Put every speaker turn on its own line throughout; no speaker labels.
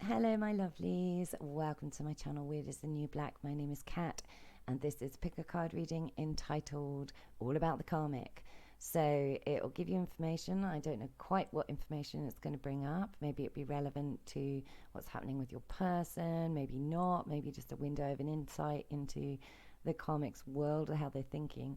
Hello, my lovelies. Welcome to my channel, Weird is the New Black. My name is Kat, and this is Pick a Card reading entitled All About the Karmic. So it will give you information. I don't know quite what information it's going to bring up. Maybe it'll be relevant to what's happening with your person, maybe not, maybe just a window of an insight into the karmic's world or how they're thinking.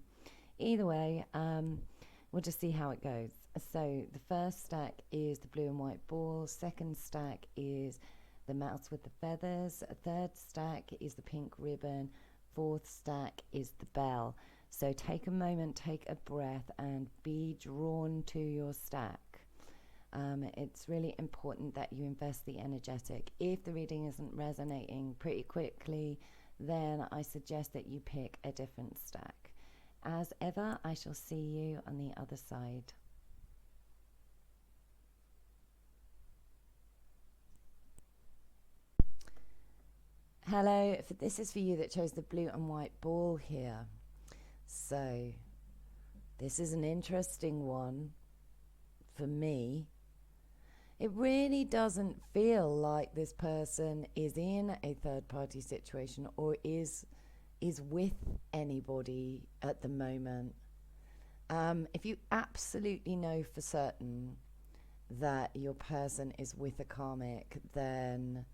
Either way, we'll just see how it goes. So the first stack is the blue and white ball. Second stack is the mouse with the feathers. A third stack is the pink ribbon. Fourth stack is the bell. So take a moment, take a breath, and be drawn to your stack. It's really important that you invest the energetic. If the reading isn't resonating pretty quickly, then I suggest that you pick a different stack. As ever, I shall see you on the other side. Hello, this is for you that chose the blue and white ball here. So, this is an interesting one for me. It really doesn't feel like this person is in a third-party situation or is with anybody at the moment. If you absolutely know for certain that your person is with a karmic, then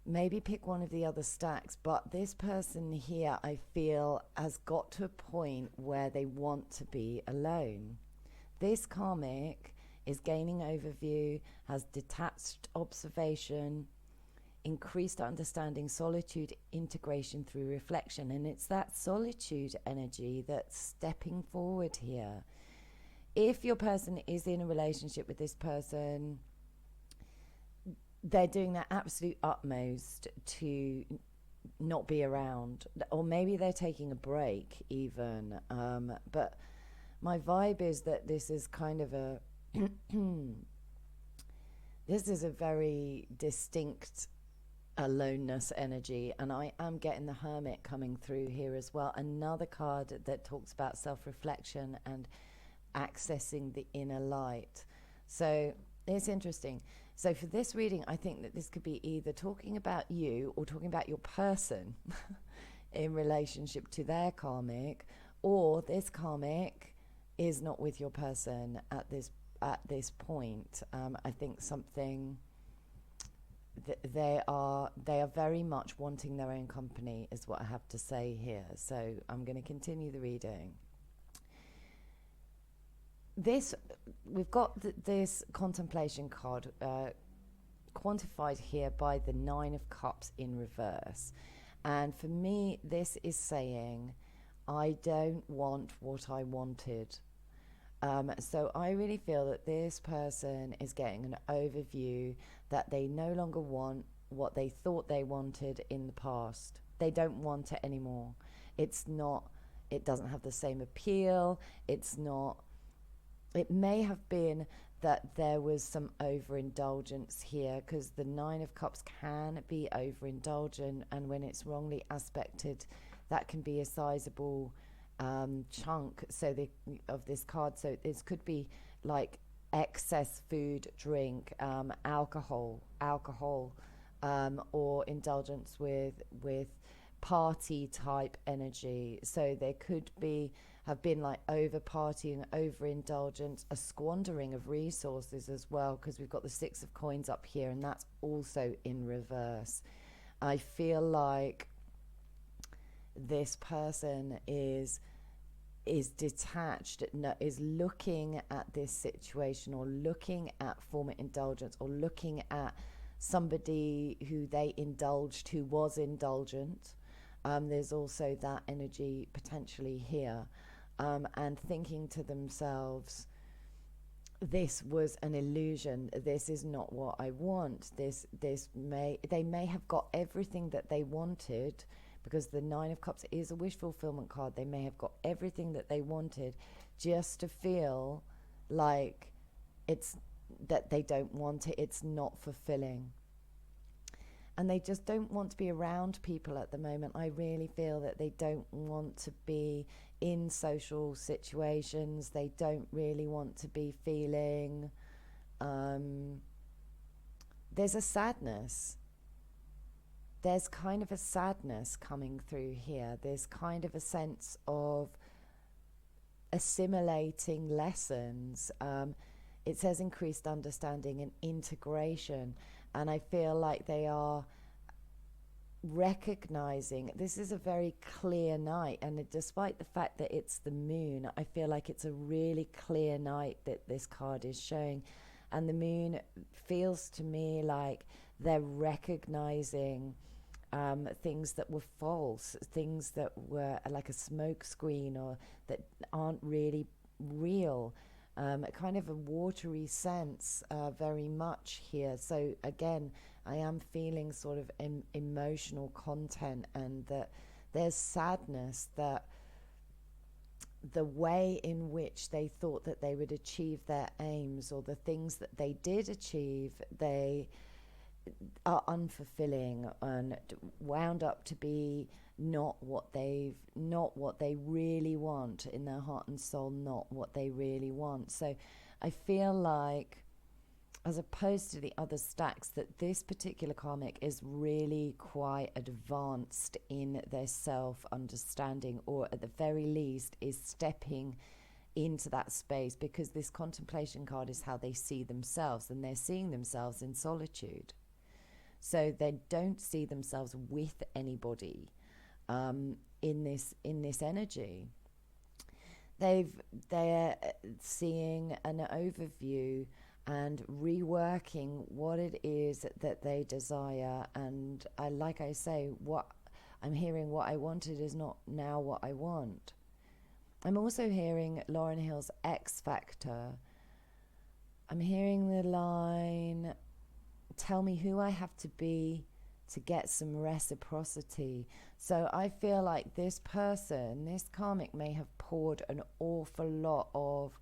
maybe pick one of the other stacks. But this person here, I feel, has got to a point where they want to be alone. This karmic is gaining overview, has detached observation, increased understanding, solitude, integration through reflection. And it's that solitude energy that's stepping forward here. If your person is in a relationship with this person, they're doing their absolute utmost to not be around, or maybe they're taking a break even. But my vibe is that this is kind of a this is a very distinct aloneness energy, and I am getting the Hermit coming through here as well, another card that talks about self-reflection and accessing the inner light. So it's interesting. So for this reading, I think that this could be either talking about you or talking about your person in relationship to their karmic, or this karmic is not with your person at this point. I think something they are very much wanting their own company is what I have to say here. So I'm going to continue the reading. We've got this contemplation card quantified here by the 9 of Cups in reverse, and for me this is saying I don't want what I wanted. So I really feel that this person is getting an overview that they no longer want what they thought they wanted in the past. They don't want it anymore. It doesn't have the same appeal. It may have been that there was some overindulgence here, because the 9 of Cups can be overindulgent, and when it's wrongly aspected, that can be a sizable chunk of this card. So this could be like excess food, drink, alcohol, or indulgence with party type energy. So there could have been like over partying, overindulgence, a squandering of resources as well, because we've got the 6 of Coins up here, and that's also in reverse. I feel like this person is detached, is looking at this situation, or looking at former indulgence, or looking at somebody who they indulged who was indulgent. There's also that energy potentially here, and thinking to themselves, this was an illusion, this is not what I want. They may have got everything that they wanted, because the 9 of Cups is a wish fulfillment card. They may have got everything that they wanted, just to feel like that they don't want it, it's not fulfilling. And they just don't want to be around people at the moment. I really feel that they don't want to be in social situations. They don't really want to be feeling there's a sadness. There's kind of a sadness coming through here. There's kind of a sense of assimilating lessons. It says increased understanding and integration, and I feel like they are recognizing this is a very clear night, and despite the fact that it's the moon, I feel like it's a really clear night that this card is showing. And the moon feels to me like they're recognizing things that were false, things that were like a smoke screen or that aren't really real. Kind of a watery sense very much here. So again, I am feeling sort of emotional content, and that there's sadness that the way in which they thought that they would achieve their aims, or the things that they did achieve, they are unfulfilling and wound up to be not what they really want in their heart and soul, not what they really want. So I feel like, as opposed to the other stacks, that this particular karmic is really quite advanced in their self-understanding, or at the very least is stepping into that space, because this contemplation card is how they see themselves, and they're seeing themselves in solitude. So they don't see themselves with anybody in this energy. They're seeing an overview and reworking what it is that they desire. And like I say, what I'm hearing, what I wanted is not now what I want. I'm also hearing Lauryn Hill's X Factor. I'm hearing the line, tell me who I have to be to get some reciprocity. So I feel like this person, this karmic, may have poured an awful lot of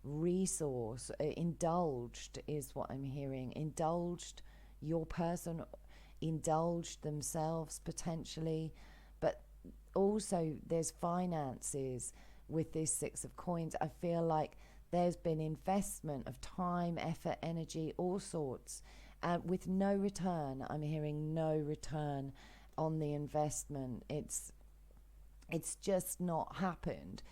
resource, indulged is what I'm hearing, indulged your person, indulged themselves potentially, but also there's finances with this Six of Coins. I feel like there's been investment of time, effort, energy, all sorts, with no return. I'm hearing no return on the investment. It's just not happened.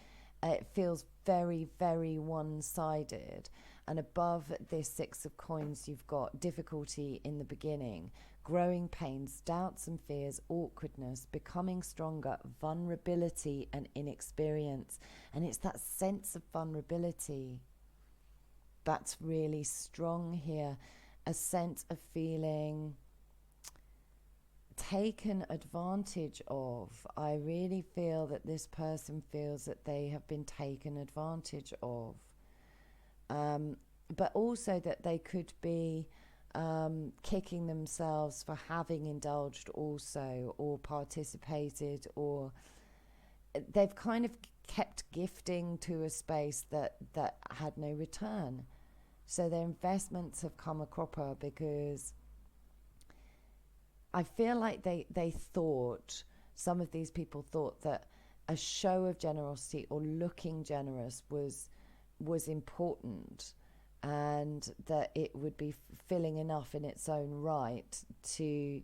It feels very, very one-sided. And above this Six of Coins, you've got difficulty in the beginning, growing pains, doubts and fears, awkwardness, becoming stronger, vulnerability and inexperience. And it's that sense of vulnerability that's really strong here, a sense of feeling taken advantage of. I really feel that this person feels that they have been taken advantage of, but also that they could be kicking themselves for having indulged also, or participated, or they've kind of kept gifting to a space that had no return. So their investments have come a cropper, because I feel like they thought, some of these people thought, that a show of generosity or looking generous was important, and that it would be filling enough in its own right to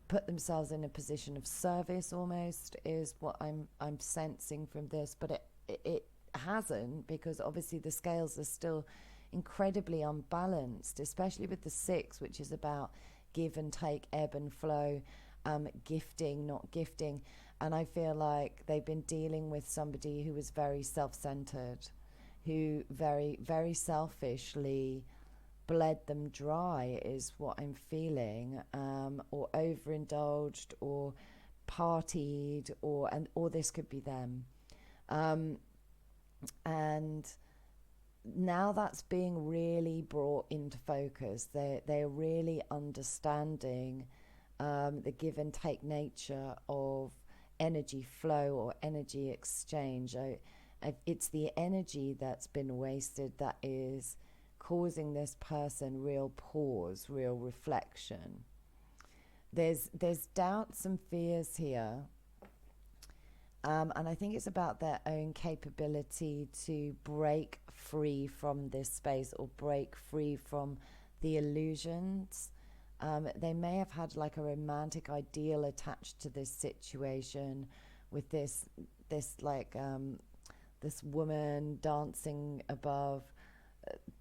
put themselves in a position of service, almost, is what I'm sensing from this. But it hasn't, because obviously the scales are still incredibly unbalanced, especially with the Six, which is about give and take, ebb and flow, gifting, not gifting. And I feel like they've been dealing with somebody who was very self-centered, who very, very selfishly bled them dry, is what I'm feeling, or overindulged, or partied, or this could be them. And now that's being really brought into focus. They're really understanding the give and take nature of energy flow or energy exchange. It's the energy that's been wasted that is causing this person real pause, real reflection. There's doubts and fears here. And I think it's about their own capability to break free from this space, or break free from the illusions. They may have had like a romantic ideal attached to this situation, with this woman dancing above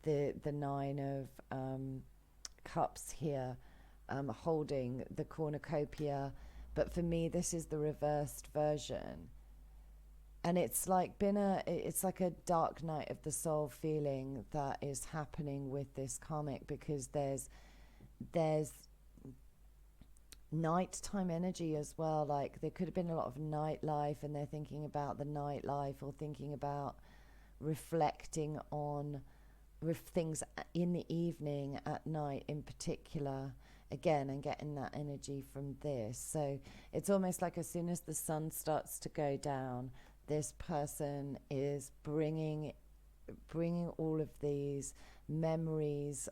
the nine of cups here, holding the cornucopia. But for me, this is the reversed version. And it's like it's like a dark night of the soul feeling that is happening with this karmic, because there's nighttime energy as well. Like there could have been a lot of nightlife, and they're thinking about the nightlife, or thinking about reflecting on things in the evening, at night in particular. Again, and getting that energy from this. So it's almost like as soon as the sun starts to go down, this person is bringing all of these memories,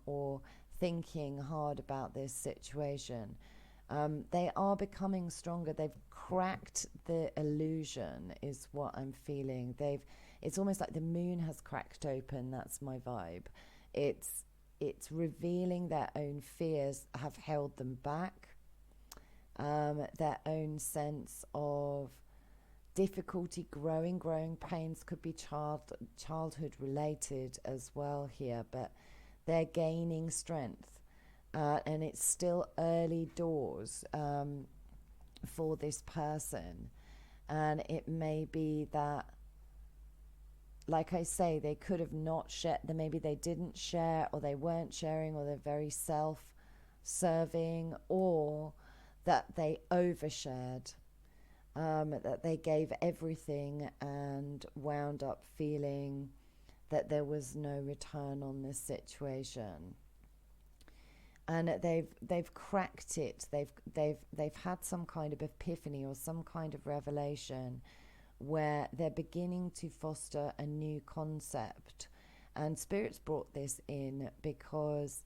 or thinking hard about this situation. They are becoming stronger. They've cracked the illusion, is what I'm feeling. It's almost like the moon has cracked open. That's my vibe. It's revealing their own fears have held them back, their own sense of difficulty, growing pains. Could be childhood related as well here, but they're gaining strength, and it's still early doors for this person. And it may be that, like I say, they could have not shared, maybe they didn't share, or they weren't sharing, or they're very self-serving, or that they overshared, that they gave everything and wound up feeling that there was no return on this situation. And they've cracked it. They've had some kind of epiphany or some kind of revelation, where they're beginning to foster a new concept. And Spirit's brought this in because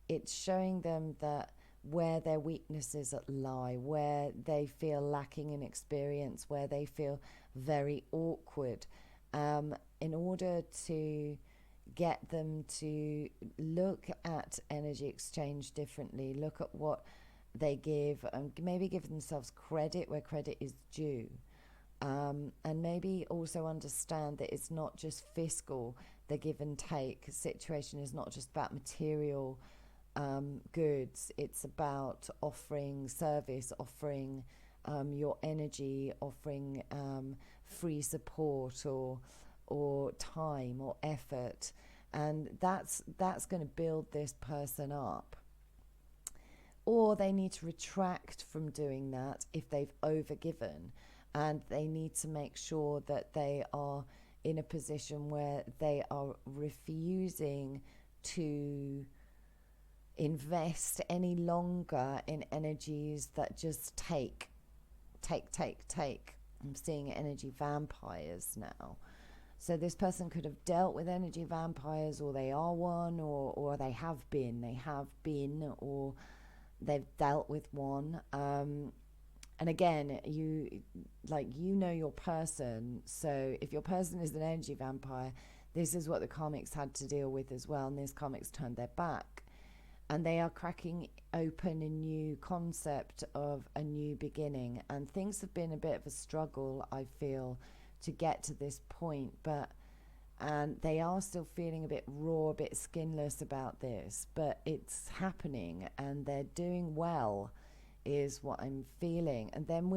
it's showing them that where their weaknesses lie, where they feel lacking in experience, where they feel very awkward, in order to get them to look at energy exchange differently, look at what they give, and maybe give themselves credit where credit is due. And maybe also understand that it's not just fiscal, the give and take situation is not just about material goods. It's about offering service, offering your energy, offering free support, or time or effort. And that's going to build this person up. Or they need to retract from doing that if they've overgiven. And they need to make sure that they are in a position where they are refusing to invest any longer in energies that just take. I'm seeing energy vampires now. So this person could have dealt with energy vampires, or they are one, or they have been, or they've dealt with one. And again, you know your person. So if your person is an energy vampire, this is what the karmics had to deal with as well. And these karmics turned their back. And they are cracking open a new concept of a new beginning. And things have been a bit of a struggle, I feel, to get to this point. And they are still feeling a bit raw, a bit skinless about this. But it's happening, and they're doing well, is what I'm feeling. And then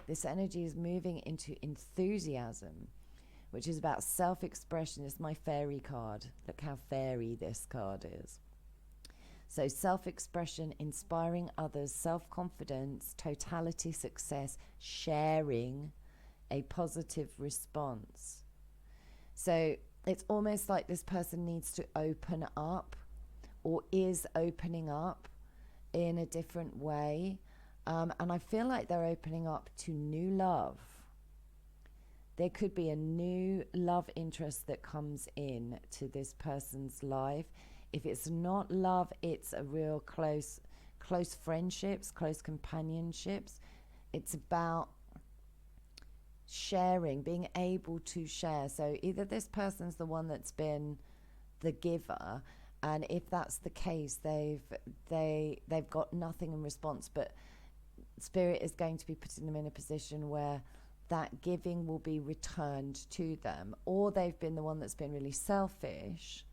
this energy is moving into enthusiasm, which is about self-expression. It's my fairy card. Look how fairy this card is. So self-expression, inspiring others, self-confidence, totality, success, sharing, a positive response. So it's almost like this person needs to open up, or is opening up in a different way. And I feel like they're opening up to new love. There could be a new love interest that comes in to this person's life. If it's not love, it's a real close friendships, close companionships. It's about sharing, being able to share. So either this person's the one that's been the giver, And if that's the case, they've got nothing in response, but Spirit is going to be putting them in a position where that giving will be returned to them, or they've been the one that's been really selfish,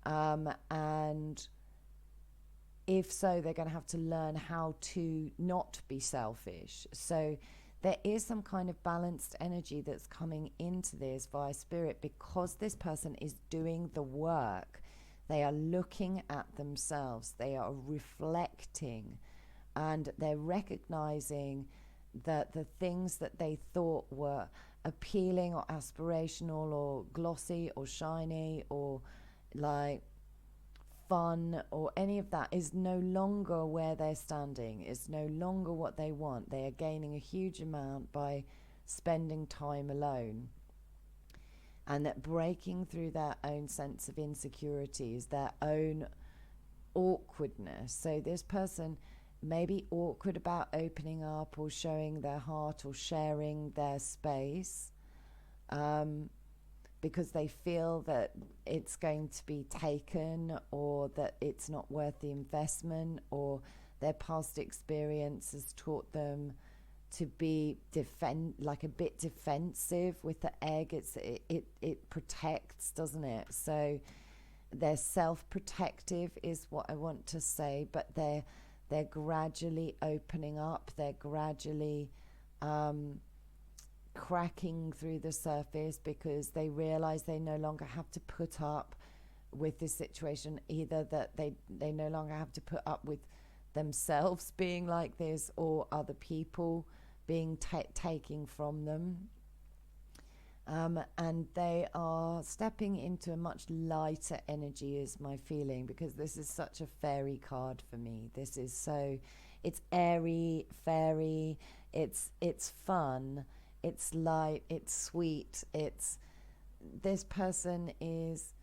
and if so, they're going to have to learn how to not be selfish. So there is some kind of balanced energy that's coming into this via Spirit, because this person is doing the work. They are looking at themselves, they are reflecting, and they're recognizing that the things that they thought were appealing or aspirational or glossy or shiny or like fun or any of that is no longer where they're standing, is no longer what they want. They are gaining a huge amount by spending time alone, and that breaking through their own sense of insecurities, their own awkwardness. So this person may be awkward about opening up or showing their heart or sharing their space, because they feel that it's going to be taken, or that it's not worth the investment, or their past experience has taught them to be like a bit defensive with the egg. It protects, doesn't it? So they're self-protective is what I want to say, but they're gradually opening up, they're gradually cracking through the surface, because they realize they no longer have to put up with this situation, either that they no longer have to put up with themselves being like this, or other people being taking from them, and they are stepping into a much lighter energy is my feeling, because this is such a fairy card for me. This is so, it's airy, fairy, it's fun, it's light, it's sweet, it's, this person has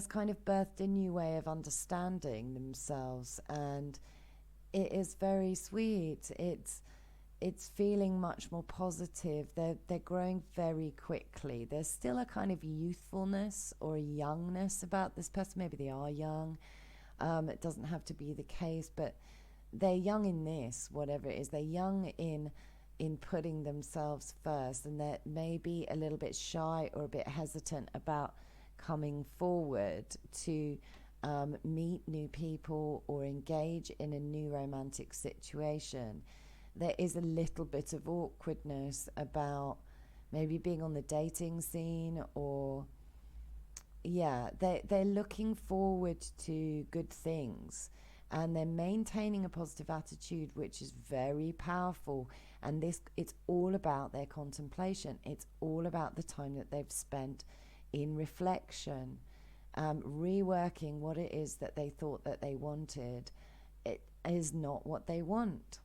kind of birthed a new way of understanding themselves, and it is very sweet. It's feeling much more positive. They're growing very quickly. There's still a kind of youthfulness or a youngness about this person. Maybe they are young. It doesn't have to be the case, but they're young in this, whatever it is. They're young in putting themselves first, and they're maybe a little bit shy or a bit hesitant about coming forward to meet new people or engage in a new romantic situation. There is a little bit of awkwardness about maybe being on the dating scene, or they're looking forward to good things, and they're maintaining a positive attitude, which is very powerful. And it's all about their contemplation. It's all about the time that they've spent in reflection, reworking what it is that they thought that they wanted. It is not what they want.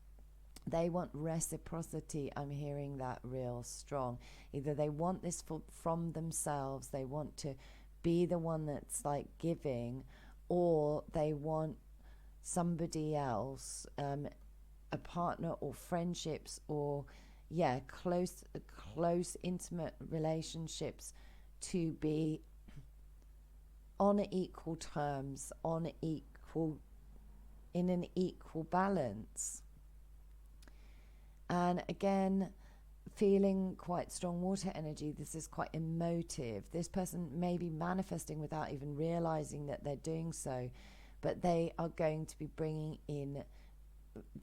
They want reciprocity. I'm hearing that real strong. Either they want this from themselves, they want to be the one that's like giving, or they want somebody else, a partner or friendships, or close intimate relationships, to be on equal terms, in an equal balance. And again, feeling quite strong water energy. This is quite emotive. This person may be manifesting without even realizing that they're doing so, but they are going to be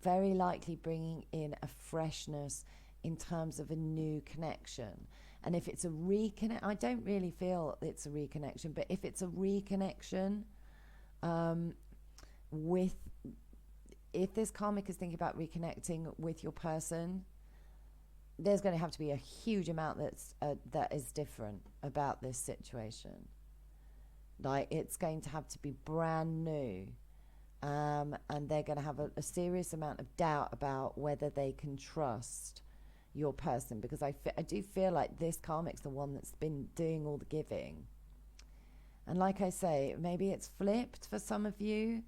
very likely bringing in a freshness in terms of a new connection. And if it's a reconnect, I don't really feel it's a reconnection, but if it's a reconnection if this karmic is thinking about reconnecting with your person, there's going to have to be a huge amount that is different about this situation. Like, it's going to have to be brand new, and they're going to have a serious amount of doubt about whether they can trust your person, because I do feel like this karmic's the one that's been doing all the giving. And like I say, maybe it's flipped for some of you.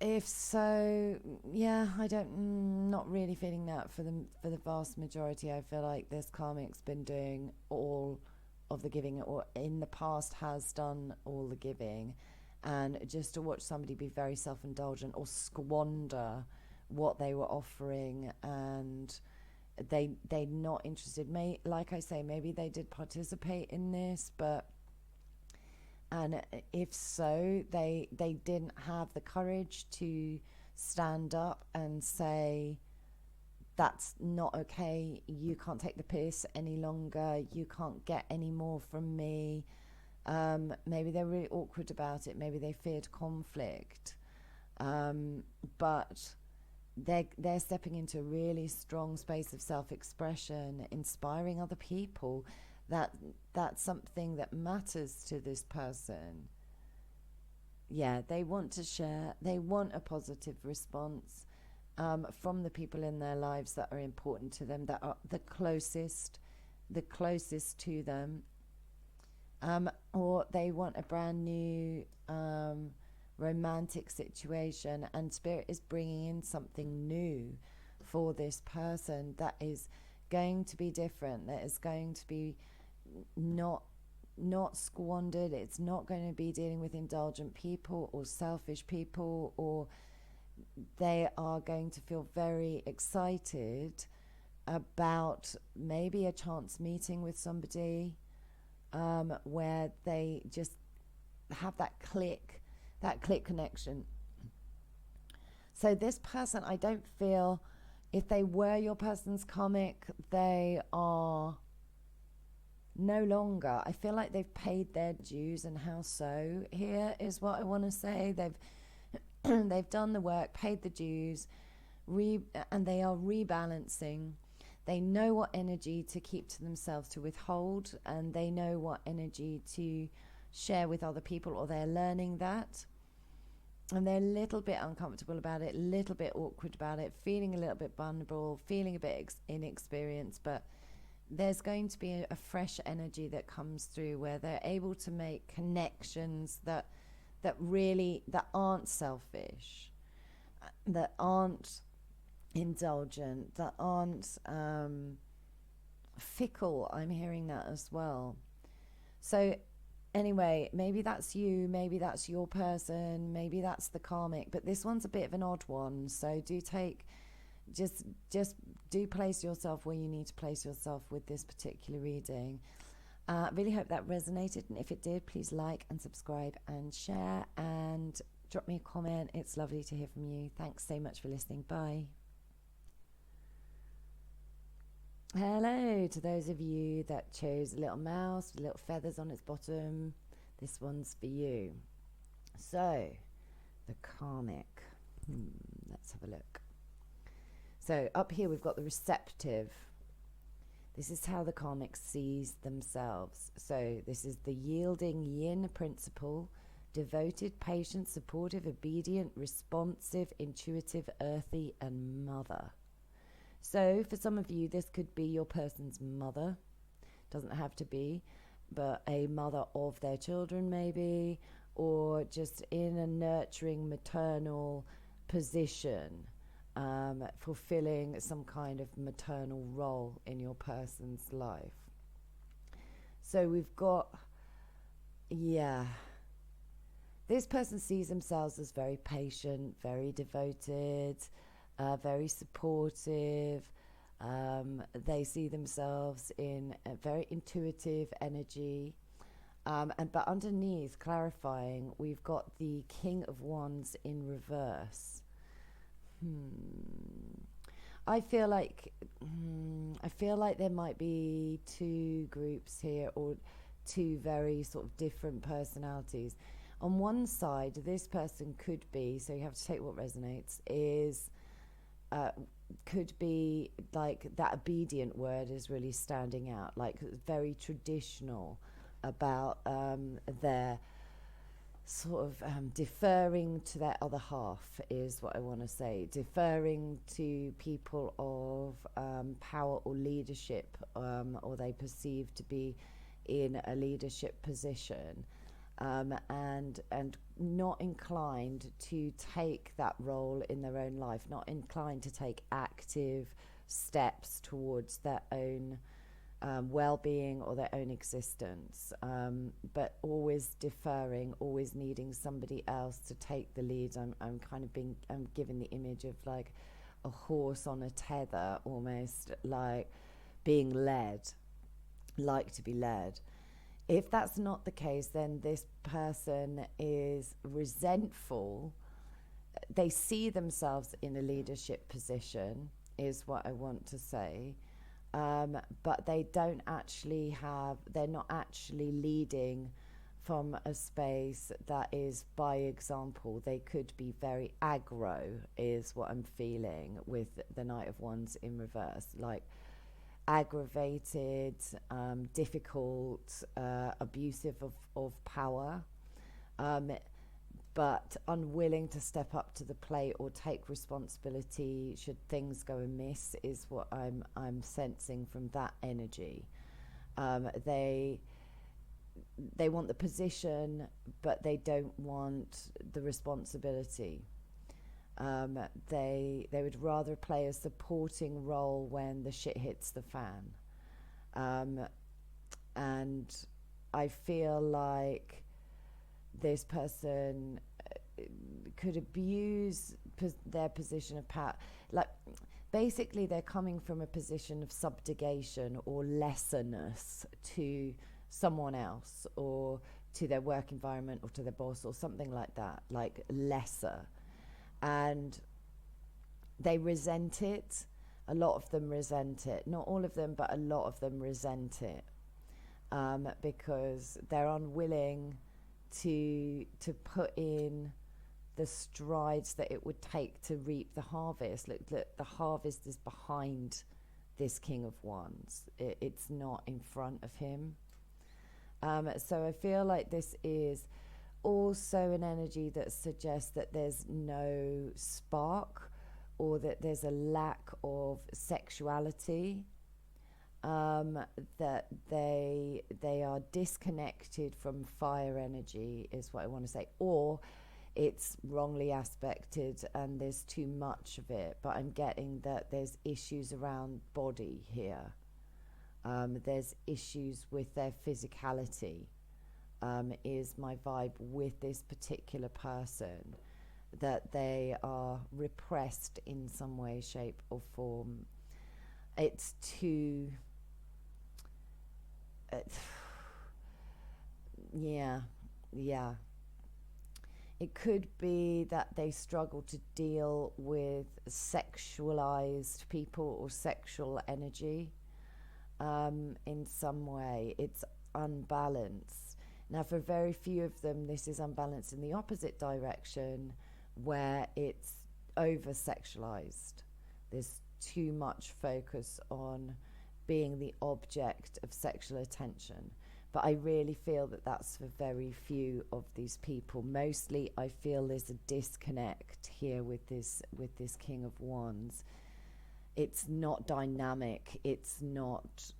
If so, not really feeling that for the vast majority. I feel like this karmic's been doing all of the giving, or in the past has done all the giving, and just to watch somebody be very self-indulgent or squander what they were offering, and they're not interested. Like I say, maybe they did participate in this, and if so, they didn't have the courage to stand up and say, that's not okay, you can't take the piss any longer, you can't get any more from me. Maybe they're really awkward about it, maybe they feared conflict, but they're stepping into a really strong space of self-expression, inspiring other people. That's something that matters to this person. Yeah, they want to share, they want a positive response from the people in their lives that are important to them, that are the closest to them, or they want a brand new romantic situation, and Spirit is bringing in something new for this person that is going to be different, that is going to be not squandered. It's not going to be dealing with indulgent people or selfish people, or they are going to feel very excited about maybe a chance meeting with somebody where they just have that click connection. So this person, I don't feel, if they were your person's karmic, they are no longer, I feel like they've paid their dues. And how so? Here is what I want to say. They've done the work, paid the dues, and they are rebalancing. They know what energy to keep to themselves, to withhold, and they know what energy to share with other people, or they're learning that. And they're a little bit uncomfortable about it, a little bit awkward about it, feeling a little bit vulnerable, feeling a bit inexperienced, but there's going to be a fresh energy that comes through where they're able to make connections that aren't selfish, that aren't indulgent, that aren't fickle. I'm hearing that as well. So anyway, maybe that's you, maybe that's your person, maybe that's the karmic, but this one's a bit of an odd one. So just do place yourself where you need to place yourself with this particular reading. Really hope that resonated, and if it did, please like and subscribe and share and drop me a comment. It's lovely to hear from you. Thanks so much for listening. Bye. Hello to those of you that chose a little mouse with little feathers on its bottom. This one's for you. So, the karmic. Let's have a look. So up here we've got the receptive. This is how the karmic sees themselves. So this is the yielding yin principle, devoted, patient, supportive, obedient, responsive, intuitive, earthy, and mother. So for some of you, this could be your person's mother. Doesn't have to be, but a mother of their children maybe, or just in a nurturing maternal position. Fulfilling some kind of maternal role in your person's life. So we've got, this person sees themselves as very patient, very devoted, very supportive. They see themselves in a very intuitive energy. But underneath, clarifying, we've got the King of Wands in reverse. I feel like there might be two groups here, or two very sort of different personalities. On one side, this person could be, so you have to take what resonates, could be like that obedient word is really standing out, like very traditional about their sort of deferring to their other half is what I want to say, deferring to people of power or leadership, or they perceive to be in a leadership position, and not inclined to take that role in their own life, not inclined to take active steps towards their own well-being or their own existence, but always deferring, always needing somebody else to take the lead. I'm given the image of like a horse on a tether, almost like being led, like to be led. If that's not the case, then this person is resentful. They see themselves in a leadership position, is what I want to say. But they're not actually leading from a space that is by example. They could be very aggro, is what I'm feeling with the Knight of Wands in reverse, like aggravated, difficult, abusive of power, but unwilling to step up to the plate or take responsibility should things go amiss, is what I'm sensing from that energy. They want the position, but they don't want the responsibility. They would rather play a supporting role when the shit hits the fan. And I feel like this person could abuse their position of power. Like, basically, they're coming from a position of subjugation or lesserness to someone else, or to their work environment, or to their boss, or something like that, like lesser. And they resent it. A lot of them resent it. Not all of them, but a lot of them resent it, because they're unwilling to put in the strides that it would take to reap the harvest. Look, the harvest is behind this King of Wands. It's not in front of him. So I feel like this is also an energy that suggests that there's no spark, or that there's a lack of sexuality, that they are disconnected from fire energy, is what I want to say, or it's wrongly aspected and there's too much of it. But I'm getting that there's issues around body here. There's issues with their physicality, is my vibe with this particular person, that they are repressed in some way, shape or form. It's too yeah. It could be that they struggle to deal with sexualized people or sexual energy, in some way. It's unbalanced. Now, for very few of them, this is unbalanced in the opposite direction, where it's over-sexualized. There's too much focus on being the object of sexual attention. But I really feel that that's for very few of these people. Mostly, I feel there's a disconnect here with this King of Wands. It's not dynamic. It's not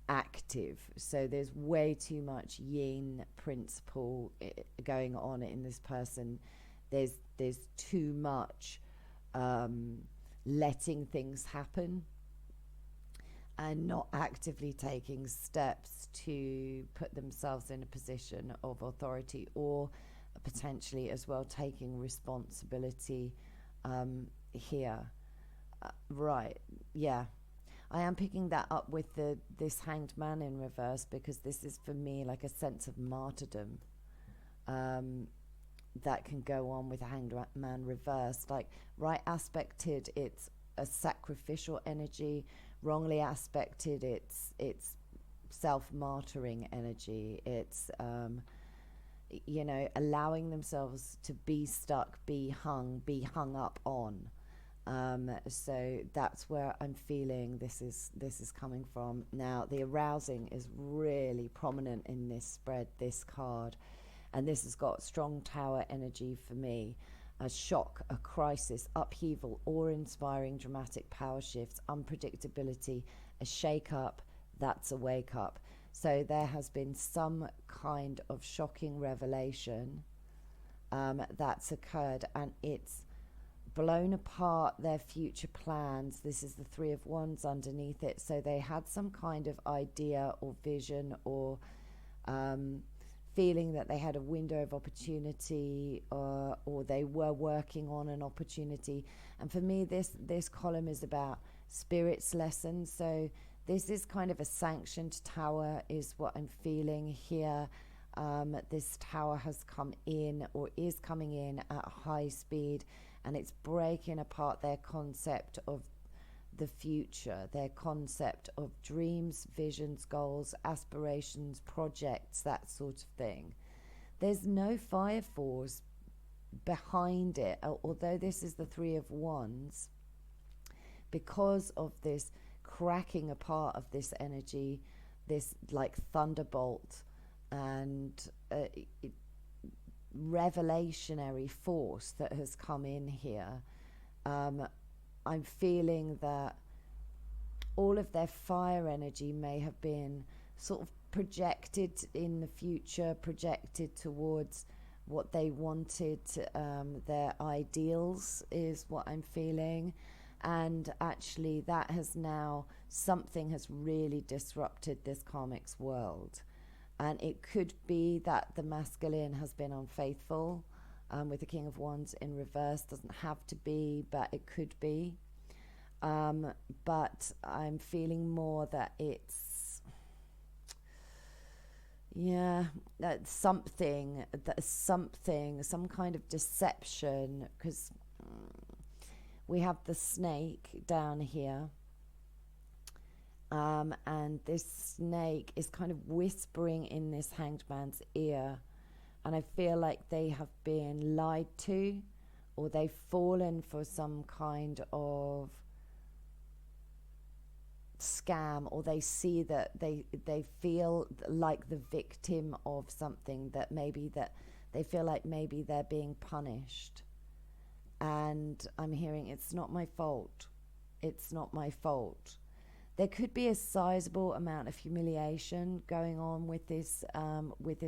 active. So there's way too much yin principle going on in this person. There's too much letting things happen and not actively taking steps to put themselves in a position of authority, or potentially as well taking responsibility here. Right, yeah. I am picking that up with this Hanged Man in reverse, because this is for me like a sense of martyrdom that can go on with a Hanged Man reversed. Like, right aspected, it's a sacrificial energy. Wrongly aspected, it's self-martyring energy. It's allowing themselves to be stuck, be hung up on. So that's where I'm feeling this is coming from. Now, the arousing is really prominent in this spread, this card, and this has got strong Tower energy for me. A shock, a crisis, upheaval, awe-inspiring dramatic power shifts, unpredictability, a shake-up, that's a wake-up. So there has been some kind of shocking revelation that's occurred, and it's blown apart their future plans. This is the Three of Wands underneath it. So they had some kind of idea or vision or feeling that they had a window of opportunity, or they were working on an opportunity. And for me, this column is about Spirit's lessons. So this is kind of a sanctioned tower is what I'm feeling here. This tower has come in or is coming in at high speed, and it's breaking apart their concept of the future, their concept of dreams, visions, goals, aspirations, projects, that sort of thing. There's no fire force behind it, although this is the Three of Wands. Because of this cracking apart of this energy, this like thunderbolt and revelationary force that has come in here, I'm feeling that all of their fire energy may have been sort of projected in the future, projected towards what they wanted, their ideals is what I'm feeling. And actually that has now, something has really disrupted this karmic's world. And it could be that the masculine has been unfaithful, with the King of Wands in reverse. Doesn't have to be, but it could be. But I'm feeling more that it's, some kind of deception, because we have the snake down here. And this snake is kind of whispering in this hanged man's ear. And I feel like they have been lied to, or they've fallen for some kind of scam, or they see that they feel like the victim of something, that they feel like maybe they're being punished. And I'm hearing, it's not my fault. It's not my fault. There could be a sizable amount of humiliation going on with this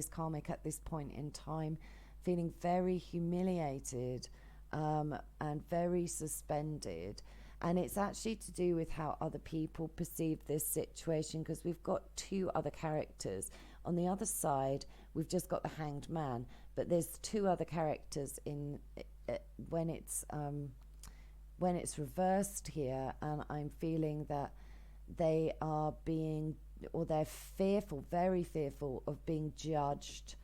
karmic at this point in time, feeling very humiliated and very suspended. And it's actually to do with how other people perceive this situation, because we've got two other characters. On the other side, we've just got the hanged man, but there's two other characters in when it's reversed here, and I'm feeling that they are being, or they're fearful, very fearful of being judged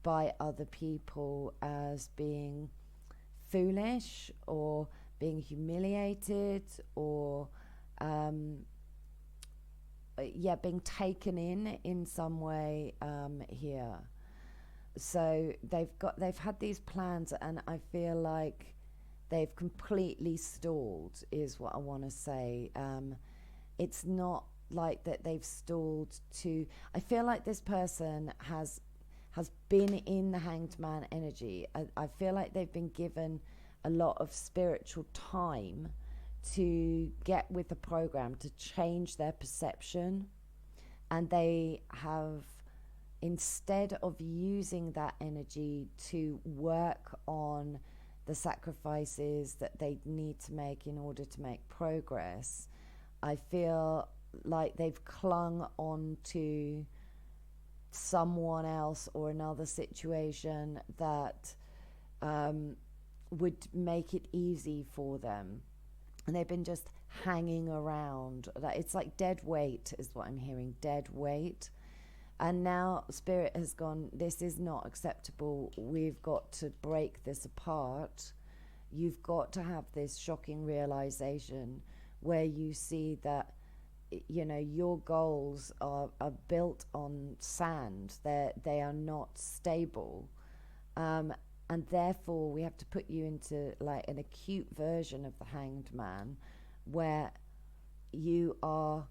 by other people as being foolish or being humiliated, or being taken in some way here. So they've had these plans, and I feel like they've completely stalled is what I want to say. It's not like that they've stalled to, I feel like this person has been in the hanged man energy. I feel like they've been given a lot of spiritual time to get with the program, to change their perception. And they have, instead of using that energy to work on the sacrifices that they need to make in order to make progress, I feel like they've clung on to someone else or another situation that would make it easy for them. And they've been just hanging around. It's like dead weight is what I'm hearing, dead weight. And now Spirit has gone, this is not acceptable. We've got to break this apart. You've got to have this shocking realization where you see that, you know, your goals are built on sand. They are not stable. And therefore we have to put you into like an acute version of the hanged man, where you are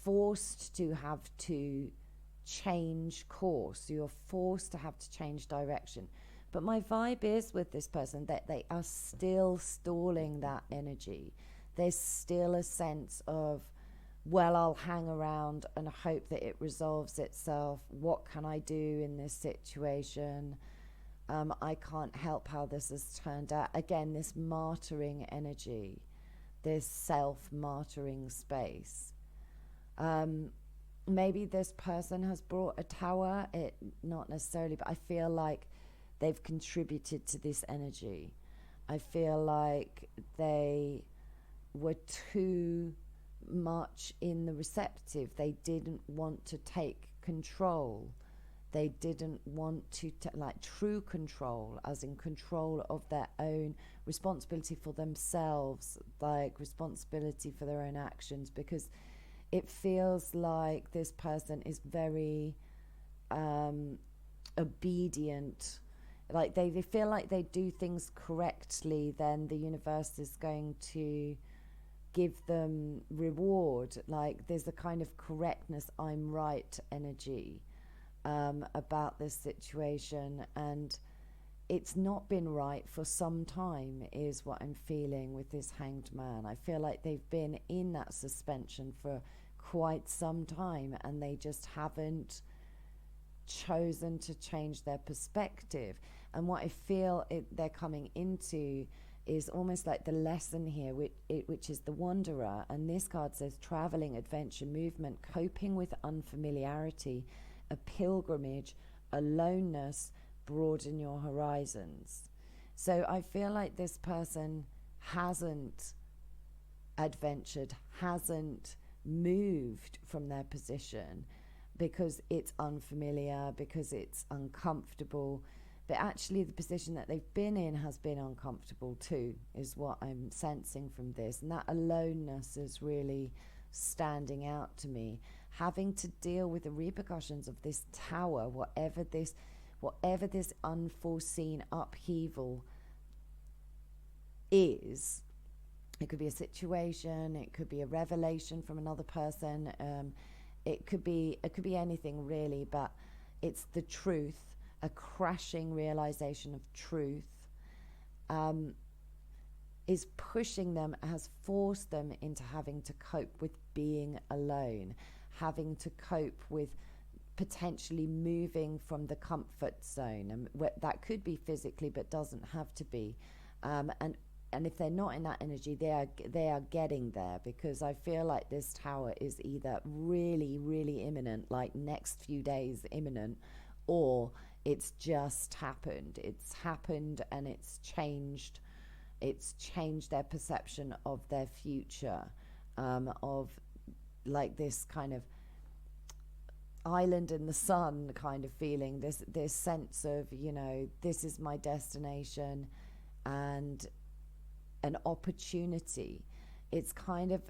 forced to have to change course. You're forced to have to change direction. But my vibe is with this person that they are still stalling that energy. There's still a sense of, well, I'll hang around and hope that it resolves itself. What can I do in this situation? I can't help how this has turned out. Again, this martyring energy, this self-martyring space. Maybe this person has brought a tower, not necessarily, but I feel like they've contributed to this energy. I feel like they were too much in the receptive. They didn't want to take control. They didn't want to like true control, as in control of their own responsibility for themselves, like responsibility for their own actions, because it feels like this person is very obedient. Like they feel like they do things correctly, then the universe is going to give them reward. Like there's a kind of correctness, I'm right energy about this situation, and it's not been right for some time is what I'm feeling with this Hanged Man. I feel like they've been in that suspension for quite some time, and they just haven't chosen to change their perspective. And what I feel they're coming into is almost like the lesson here, which is the Wanderer. And this card says traveling, adventure, movement, coping with unfamiliarity, a pilgrimage, aloneness, broaden your horizons. So I feel like this person hasn't adventured, hasn't moved from their position because it's unfamiliar, because it's uncomfortable. But actually the position that they've been in has been uncomfortable too, is what I'm sensing from this. And that aloneness is really standing out to me. Having to deal with the repercussions of this tower, whatever this unforeseen upheaval is. It could be a situation, it could be a revelation from another person, it could be anything really, but it's the truth, a crashing realization of truth, is pushing them, has forced them into having to cope with being alone, having to cope with potentially moving from the comfort zone, and that could be physically but doesn't have to be, and if they're not in that energy, they are getting there, because I feel like this tower is either really, really imminent, like next few days imminent, or it's just happened. It's happened and it's changed their perception of their future, of like this kind of island in the sun kind of feeling, this sense of, this is my destination, and an opportunity. It's kind of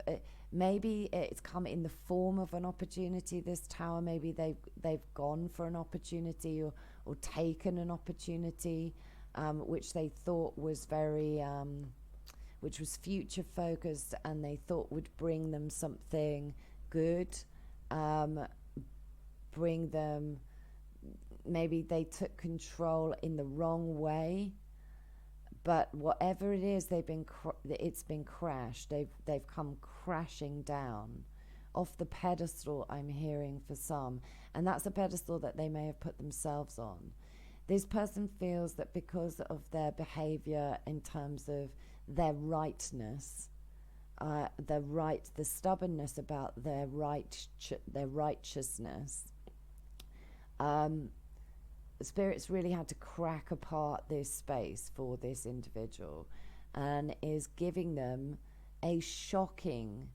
maybe it's come in the form of an opportunity, this tower. Maybe they've gone for an opportunity or taken an opportunity, which they thought was very which was future focused, and they thought would bring them something good, bring them, maybe they took control in the wrong way. But whatever it is, it's been crashed. They've come crashing down off the pedestal, I'm hearing, for some. And that's a pedestal that they may have put themselves on. This person feels that because of their behavior in terms of their rightness, the stubbornness about their righteousness, Spirit's really had to crack apart this space for this individual, and is giving them a shocking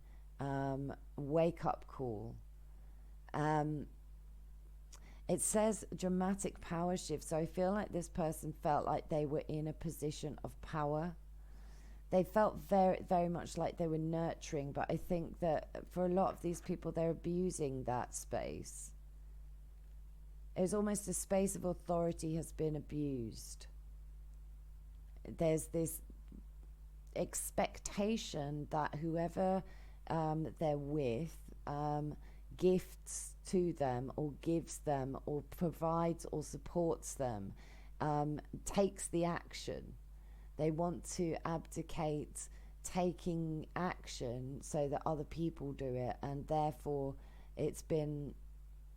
wake-up call. It says dramatic power shift, so I feel like this person felt like they were in a position of power. They felt very, very much like they were nurturing, but I think that for a lot of these people, they're abusing that space. It's almost a space of authority has been abused. There's this expectation that whoever they're with gifts to them or gives them or provides or supports them, takes the action. They want to abdicate taking action so that other people do it, and therefore it's been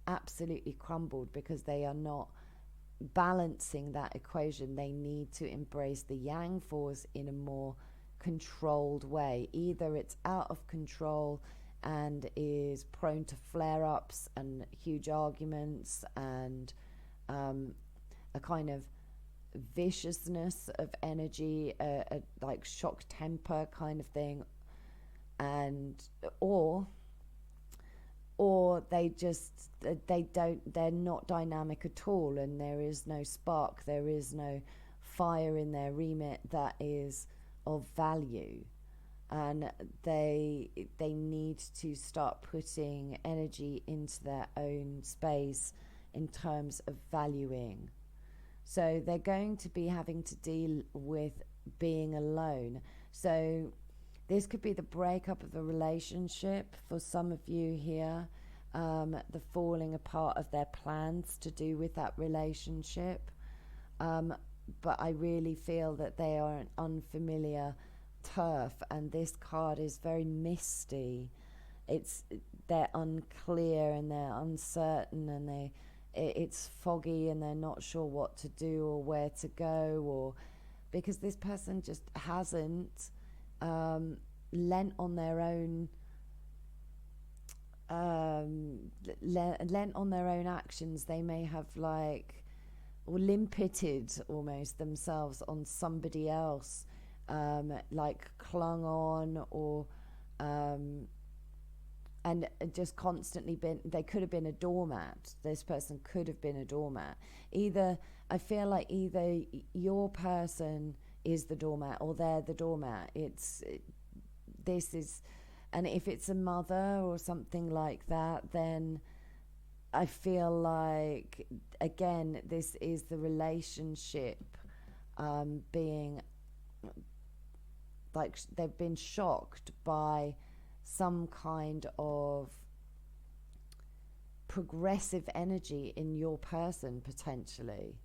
absolutely crumbled because they are not balancing that equation, they need to embrace the yang force in a more controlled way. Either it's out of control and is prone to flare-ups and huge arguments and a kind of viciousness of energy, a like shock temper kind of thing, and or they're not dynamic at all, and there is no spark, there is no fire in their remit that is of value, and they need to start putting energy into their own space in terms of valuing. So they're going to be having to deal with being alone. So this could be the breakup of a relationship for some of you here, the falling apart of their plans to do with that relationship. But I really feel that they are an unfamiliar turf, and this card is very misty. They're unclear and they're uncertain, and it's foggy, and they're not sure what to do or where to go, or because this person just hasn't lent on their own lent on their own actions. They may have like or limpited almost themselves on somebody else, like clung on, or and just constantly been, they could have been a doormat. This person could have been a doormat. I feel like either your person is the doormat or they're the doormat. And if it's a mother or something like that, then I feel like, again, this is the relationship being like they've been shocked by some kind of progressive energy in your person, potentially.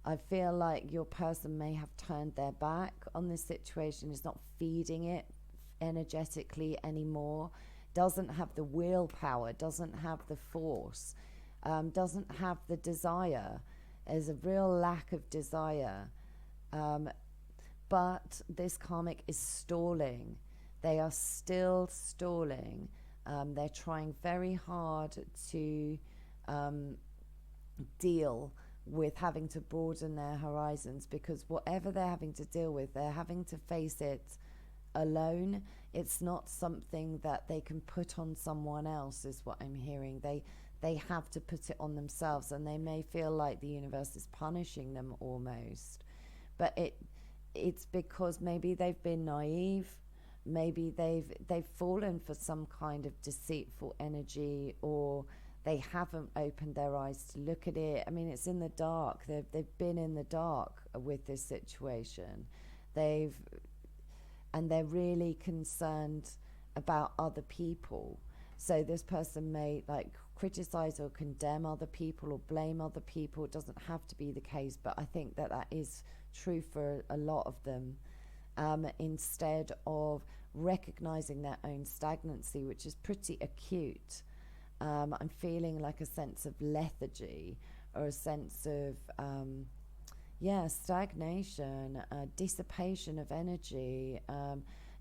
I feel like your person may have turned their back on this situation, is not feeding it energetically anymore, doesn't have the willpower, doesn't have the force, doesn't have the desire. There's a real lack of desire. But this karmic is stalling. They are still stalling. They're trying very hard to deal with having to broaden their horizons, because whatever they're having to deal with, they're having to face it alone. It's not something that they can put on someone else, is what I'm hearing. They have to put it on themselves, and they may feel like the universe is punishing them almost. But it's because maybe they've been naive, maybe they've fallen for some kind of deceitful energy, or they haven't opened their eyes to look at it. I mean, it's in the dark. They've been in the dark with this situation. And they're really concerned about other people. So this person may like criticize or condemn other people or blame other people. It doesn't have to be the case, but I think that is true for a lot of them. Instead of recognizing their own stagnancy, which is pretty acute. I'm feeling like a sense of lethargy, or a sense of stagnation, dissipation of energy,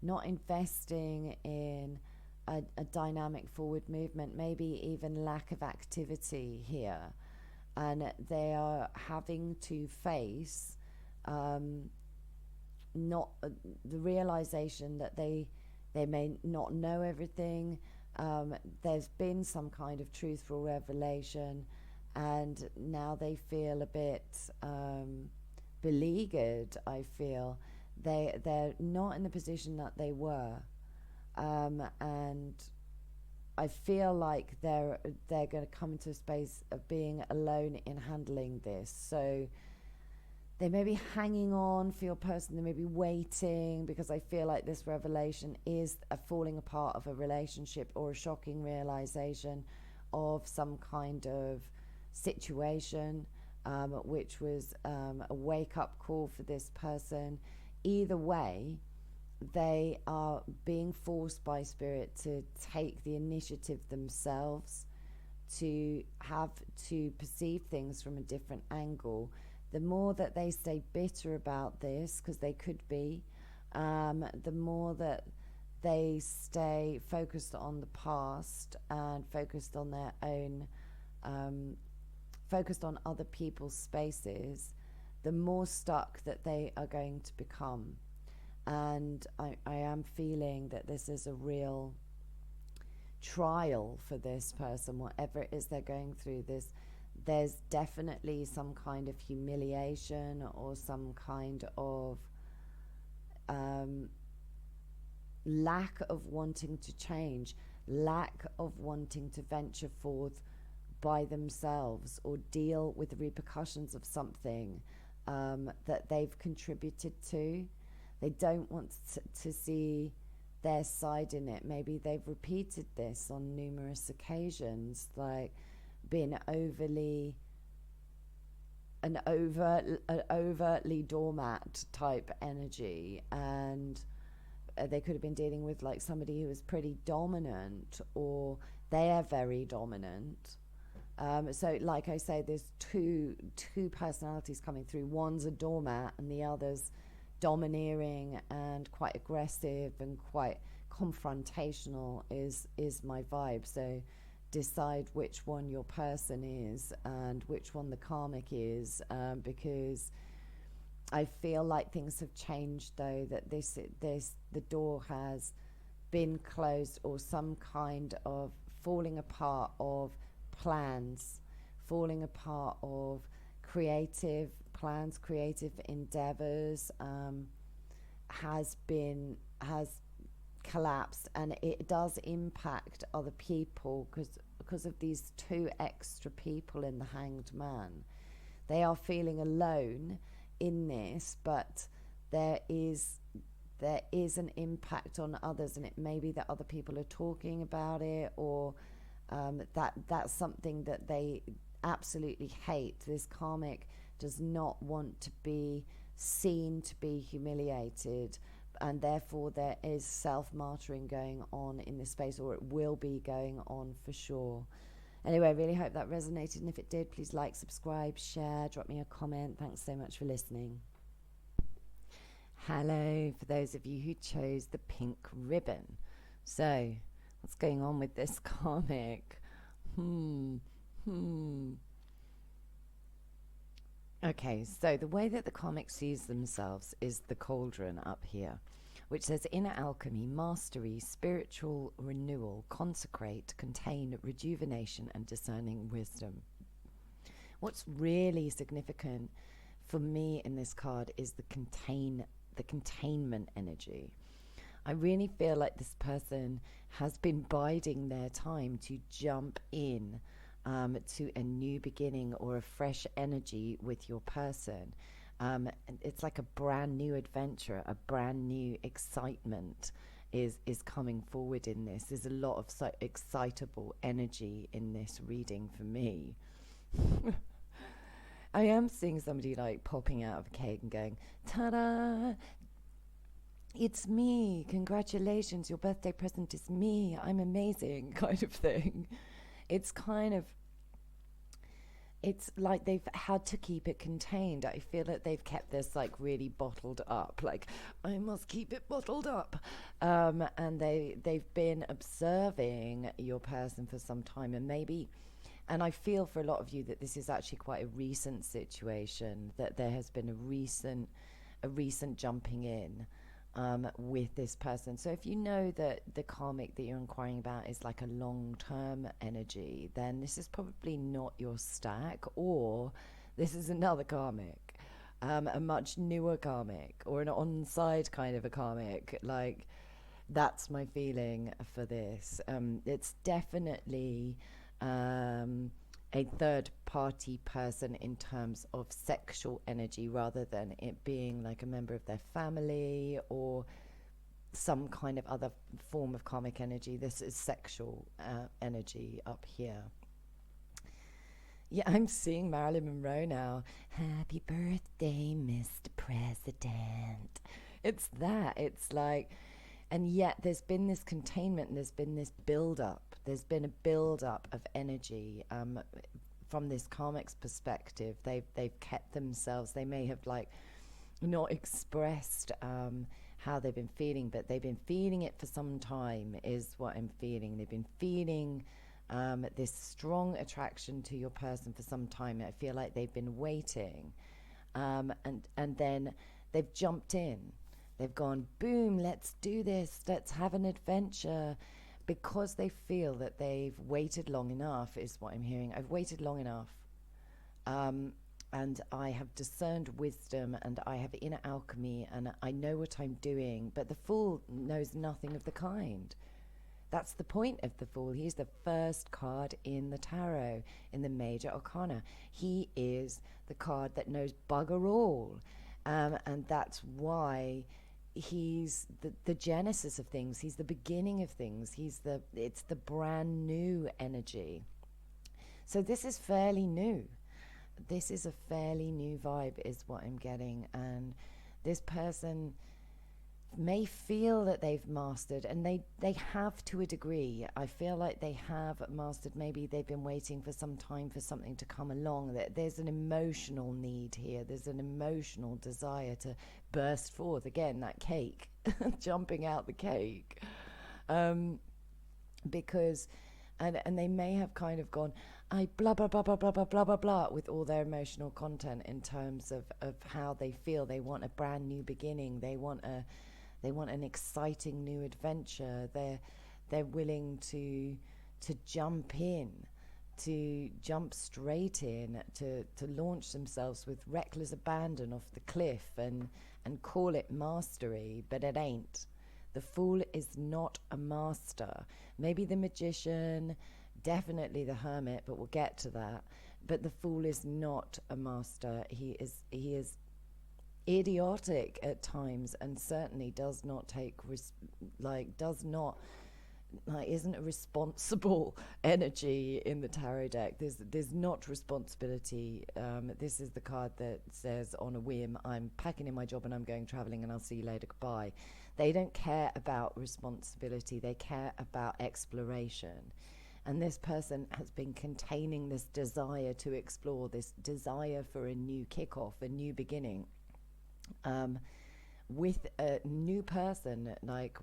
not investing in a dynamic forward movement, maybe even lack of activity here. And they are having to face not the realization that they may not know everything. There's been some kind of truthful revelation, and now they feel a bit beleaguered. I feel they're not in the position that they were, and I feel like they're going to come into a space of being alone in handling this. So they may be hanging on for your person, they may be waiting, because I feel like this revelation is a falling apart of a relationship, or a shocking realization of some kind of situation, which was a wake-up call for this person. Either way, they are being forced by spirit to take the initiative themselves, to have to perceive things from a different angle. The more that they stay bitter about this, because they could be, the more that they stay focused on the past and focused on their own, focused on other people's spaces, the more stuck that they are going to become. And I am feeling that this is a real trial for this person, whatever it is they're going through. There's definitely some kind of humiliation or some kind of lack of wanting to change, lack of wanting to venture forth by themselves or deal with the repercussions of something that they've contributed to. They don't want to see their side in it. Maybe they've repeated this on numerous occasions, like being an overtly doormat type energy, and they could have been dealing with like somebody who was pretty dominant, or they are very dominant. So like I say, there's two personalities coming through. One's a doormat and the other's domineering and quite aggressive and quite confrontational is my vibe. So decide which one your person is and which one the karmic is, because I feel like things have changed, though, that the door has been closed, or some kind of falling apart of plans, falling apart of creative plans, creative endeavors, has collapsed, and it does impact other people because of these two extra people in the Hanged Man. They are feeling alone in this, but there is an impact on others, and it may be that other people are talking about it, or that's something that they absolutely hate. This karmic does not want to be seen to be humiliated, and therefore there is self-martyring going on in this space, or it will be going on for sure. Anyway, I really hope that resonated, and if it did, please like, subscribe, share, drop me a comment. Thanks so much for listening. Hello, for those of you who chose the pink ribbon. So, what's going on with this karmic? Okay, so the way that the karmic sees themselves is the cauldron up here, which says inner alchemy, mastery, spiritual renewal, consecrate, contain, rejuvenation, and discerning wisdom. What's really significant for me in this card is the containment energy. I really feel like this person has been biding their time to jump in to a new beginning or a fresh energy with your person. And it's like a brand new adventure, a brand new excitement is coming forward in this. There's a lot of excitable energy in this reading for me. I am seeing somebody like popping out of a cake and going, ta-da, it's me, congratulations, your birthday present is me, I'm amazing, kind of thing. It's like they've had to keep it contained. I feel that they've kept this like really bottled up, like I must keep it bottled up, and they've been observing your person for some time, and I feel for a lot of you that this is actually quite a recent situation, that there has been a recent jumping in with this person. So if you know that the karmic that you're inquiring about is like a long-term energy, then this is probably not your stack, or this is another karmic, a much newer karmic, or an on-side kind of a karmic. Like, that's my feeling for this. It's definitely a third-party person in terms of sexual energy, rather than it being like a member of their family or some kind of other form of karmic energy. This is sexual energy up here. Yeah, I'm seeing Marilyn Monroe now. Happy birthday, Mr. President. It's that. It's like And yet there's been this containment, and there's been this build-up. There's been a build-up of energy. From this karmic's perspective, they've kept themselves. They may have like not expressed how they've been feeling, but they've been feeling it for some time, is what I'm feeling. They've been feeling this strong attraction to your person for some time. I feel like they've been waiting, and then they've jumped in. They've gone, boom, let's do this, let's have an adventure, because they feel that they've waited long enough, is what I'm hearing. I've waited long enough, and I have discerned wisdom, and I have inner alchemy, and I know what I'm doing. But the Fool knows nothing of the kind. That's the point of the Fool. He's the first card in the tarot, in the major arcana. He is the card that knows bugger all, and that's why he's the genesis of things. He's the beginning of things. It's the brand new energy. So this is fairly new. This is a fairly new vibe, is what I'm getting. And this person may feel that they've mastered, and they have to a degree. I feel like they have mastered. Maybe they've been waiting for some time for something to come along. There's an emotional need here. There's an emotional desire to burst forth. Again, that cake, jumping out the cake. Because, and they may have kind of gone, I blah, blah, blah, blah, blah, blah, blah, blah, blah, with all their emotional content in terms of how they feel. They want a brand new beginning. They want an exciting new adventure. They're willing to jump in, to jump straight in, to launch themselves with reckless abandon off the cliff and call it mastery, but it ain't. The Fool is not a master. Maybe the Magician, definitely the Hermit, but we'll get to that. But the Fool is not a master. He is idiotic at times, and certainly does not take isn't a responsible energy in the tarot deck. There's not responsibility. This is the card that says, on a whim, I'm packing in my job and I'm going traveling, and I'll see you later, goodbye. They don't care about responsibility. They care about exploration. And this person has been containing this desire to explore, this desire for a new kickoff, a new beginning, with a new person,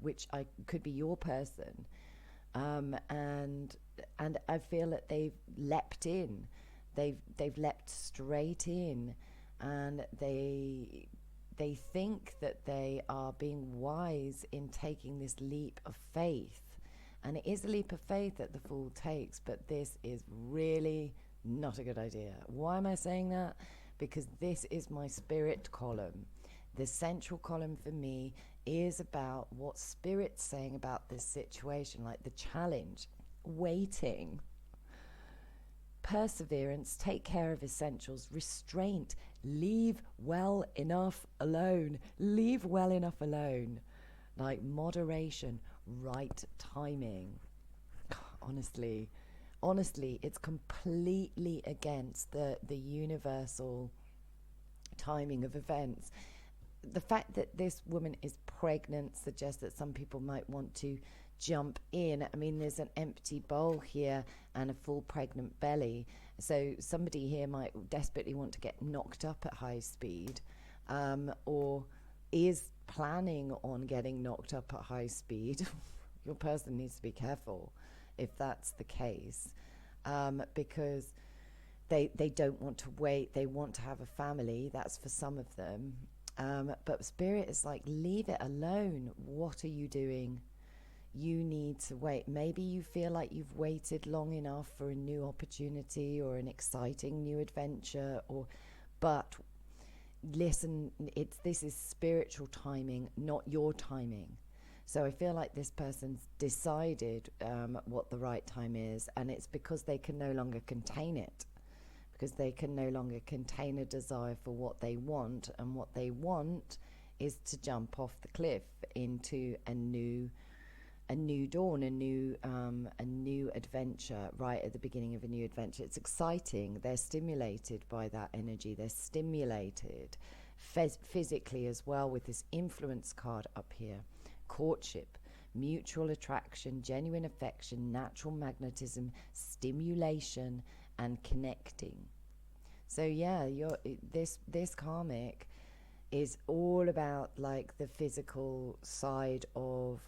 which could be your person, and I feel that they've leapt in, they've leapt straight in, and they think that they are being wise in taking this leap of faith. And it is a leap of faith that the Fool takes, but this is really not a good idea. Why am I saying that? Because this is my spirit column. The central column for me is about what Spirit's saying about this situation, like the challenge, waiting, perseverance, take care of essentials, restraint, leave well enough alone, like moderation, right timing. Honestly, it's completely against the universal timing of events. The fact that this woman is pregnant suggests that some people might want to jump in. I mean, there's an empty bowl here and a full pregnant belly. So somebody here might desperately want to get knocked up at high speed, or is planning on getting knocked up at high speed. Your person needs to be careful if that's the case, because they don't want to wait. They want to have a family. That's for some of them. But Spirit is like, leave it alone. What are you doing? You need to wait. Maybe you feel like you've waited long enough for a new opportunity or an exciting new adventure, but listen, this is spiritual timing, not your timing. So I feel like this person's decided what the right time is, and it's because they can no longer contain it. Because they can no longer contain a desire for what they want, and what they want is to jump off the cliff into a new dawn, a new adventure, right at the beginning of a new adventure. It's exciting. They're stimulated by that energy. They're stimulated physically as well, with this influence card up here. courtship, mutual attraction, genuine affection, natural magnetism, stimulation, and connecting. So yeah, this karmic is all about like the physical side of,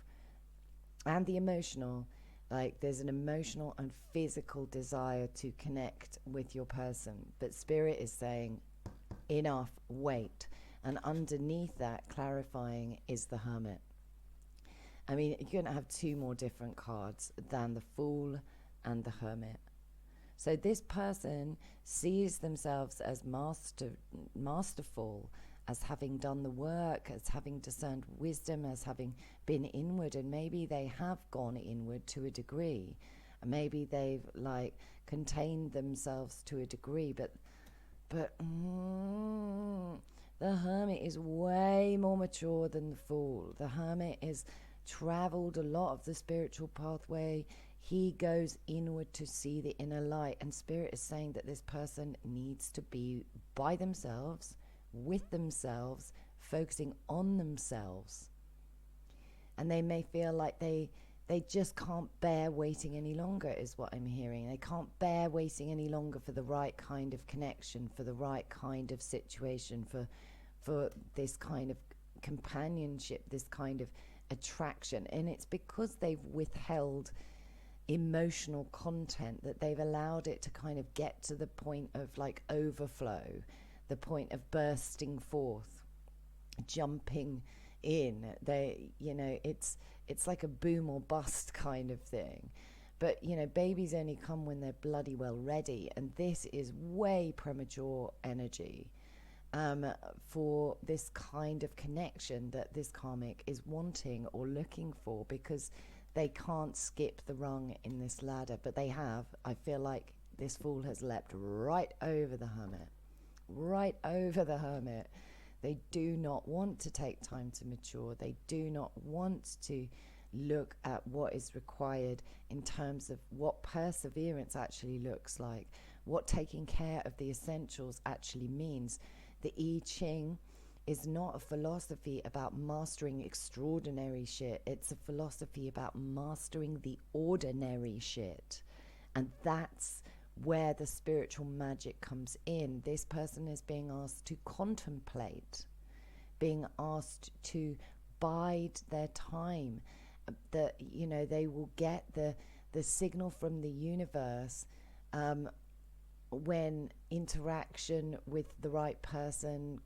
and the emotional. Like there's an emotional and physical desire to connect with your person, but spirit is saying enough, wait. And underneath that, clarifying, is the Hermit. I mean, you're going to have two more different cards than the Fool and the Hermit. So this person sees themselves as masterful, as having done the work, as having discerned wisdom, as having been inward, and maybe they have gone inward to a degree. And maybe they've like contained themselves to a degree, but the Hermit is way more mature than the Fool. The Hermit is traveled a lot of the spiritual pathway. He goes inward to see the inner light, and spirit is saying that this person needs to be by themselves, with themselves, focusing on themselves. And they may feel like they just can't bear waiting any longer, is what I'm hearing. They can't bear waiting any longer for the right kind of connection, for the right kind of situation, for this kind of companionship, this kind of attraction. And it's because they've withheld emotional content, that they've allowed it to kind of get to the point of like overflow, the point of bursting forth, jumping in. They, you know, it's like a boom or bust kind of thing. But, you know, babies only come when they're bloody well ready, and this is way premature energy for this kind of connection that this karmic is wanting or looking for, because they can't skip the rung in this ladder. But they have. I feel like this Fool has leapt right over the Hermit. Right over the Hermit. They do not want to take time to mature. They do not want to look at what is required in terms of what perseverance actually looks like, what taking care of the essentials actually means. The I Ching is not a philosophy about mastering extraordinary shit. It's a philosophy about mastering the ordinary shit. And that's where the spiritual magic comes in. This person is being asked to contemplate, being asked to bide their time. That, you know, they will get the signal from the universe when interaction with the right person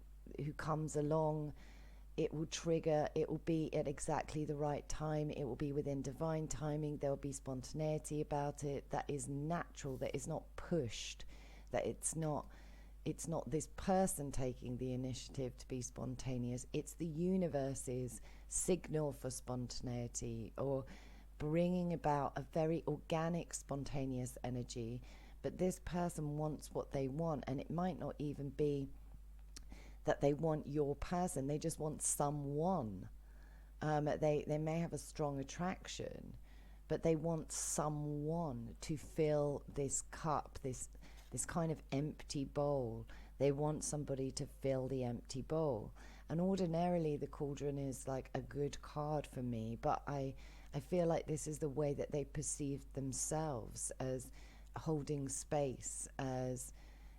who comes along. It will trigger, it will be at exactly the right time, it will be within divine timing, there will be spontaneity about it that is natural, that is not pushed, that it's not this person taking the initiative to be spontaneous. It's the universe's signal for spontaneity, or bringing about a very organic, spontaneous energy. But this person wants what they want, and it might not even be that they want your person, they just want someone. They may have a strong attraction, but they want someone to fill this cup, this kind of empty bowl. They want somebody to fill the empty bowl. And ordinarily the Cauldron is like a good card for me, but I feel like this is the way that they perceive themselves, as holding space, as,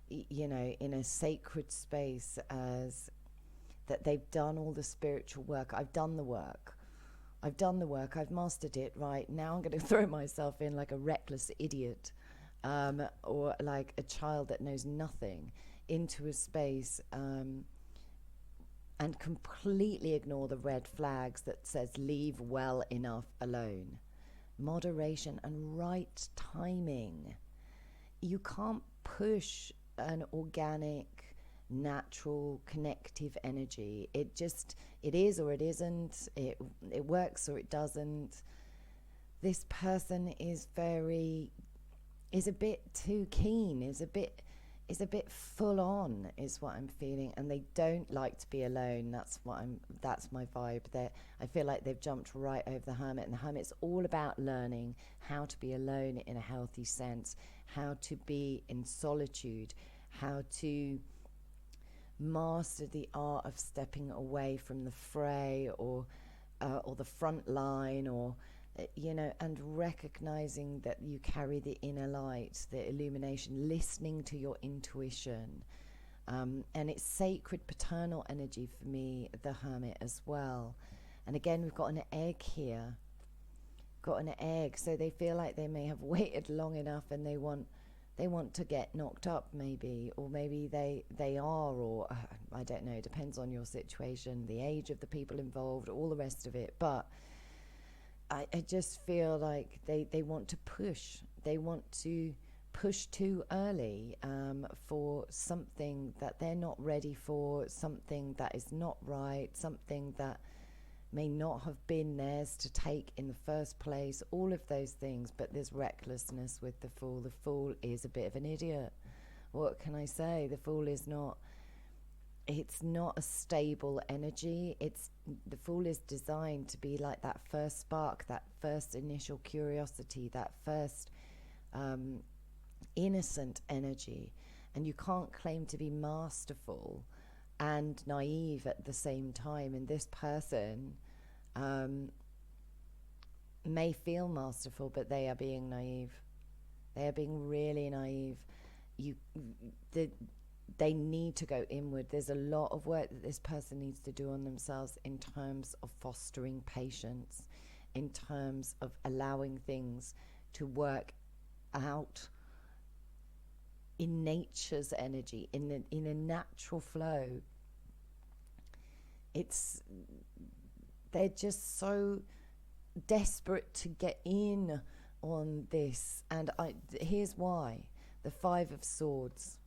you know, in a sacred space, as that they've done all the spiritual work. I've done the work, I've mastered it. Right now I'm going to throw myself in like a reckless idiot, or like a child that knows nothing, into a space and completely ignore the red flags that says leave well enough alone. Moderation and right timing. You can't push an organic, natural, connective energy. It is or it isn't. It works or it doesn't. This person is a bit too keen, is a bit full on, is what I'm feeling, and they don't like to be alone. That's my vibe. I feel like they've jumped right over the Hermit, and the Hermit's all about learning how to be alone in a healthy sense, how to be in solitude, how to master the art of stepping away from the fray, or or the front line, or and recognizing that you carry the inner light, the illumination, listening to your intuition. And it's sacred paternal energy for me, the Hermit, as well. And again, we've got an egg here. So they feel like they may have waited long enough, and they want to get knocked up, maybe, or maybe they are, or I don't know, it depends on your situation, the age of the people involved, all the rest of it. But I just feel like they want to push. They want to push too early for something that they're not ready for, something that is not right, something that may not have been theirs to take in the first place, all of those things. But there's recklessness with the Fool. The Fool is a bit of an idiot. What can I say? The Fool is not, it's not a stable energy. The Fool is designed to be like that first spark, that first initial curiosity, that first innocent energy. And you can't claim to be masterful and naive at the same time. And this person may feel masterful, but they are being naive. They are being really naive. They need to go inward. There's a lot of work that this person needs to do on themselves in terms of fostering patience, in terms of allowing things to work out in nature's energy, in a natural flow. They're just so desperate to get in on this. And here's why. The Five of Swords.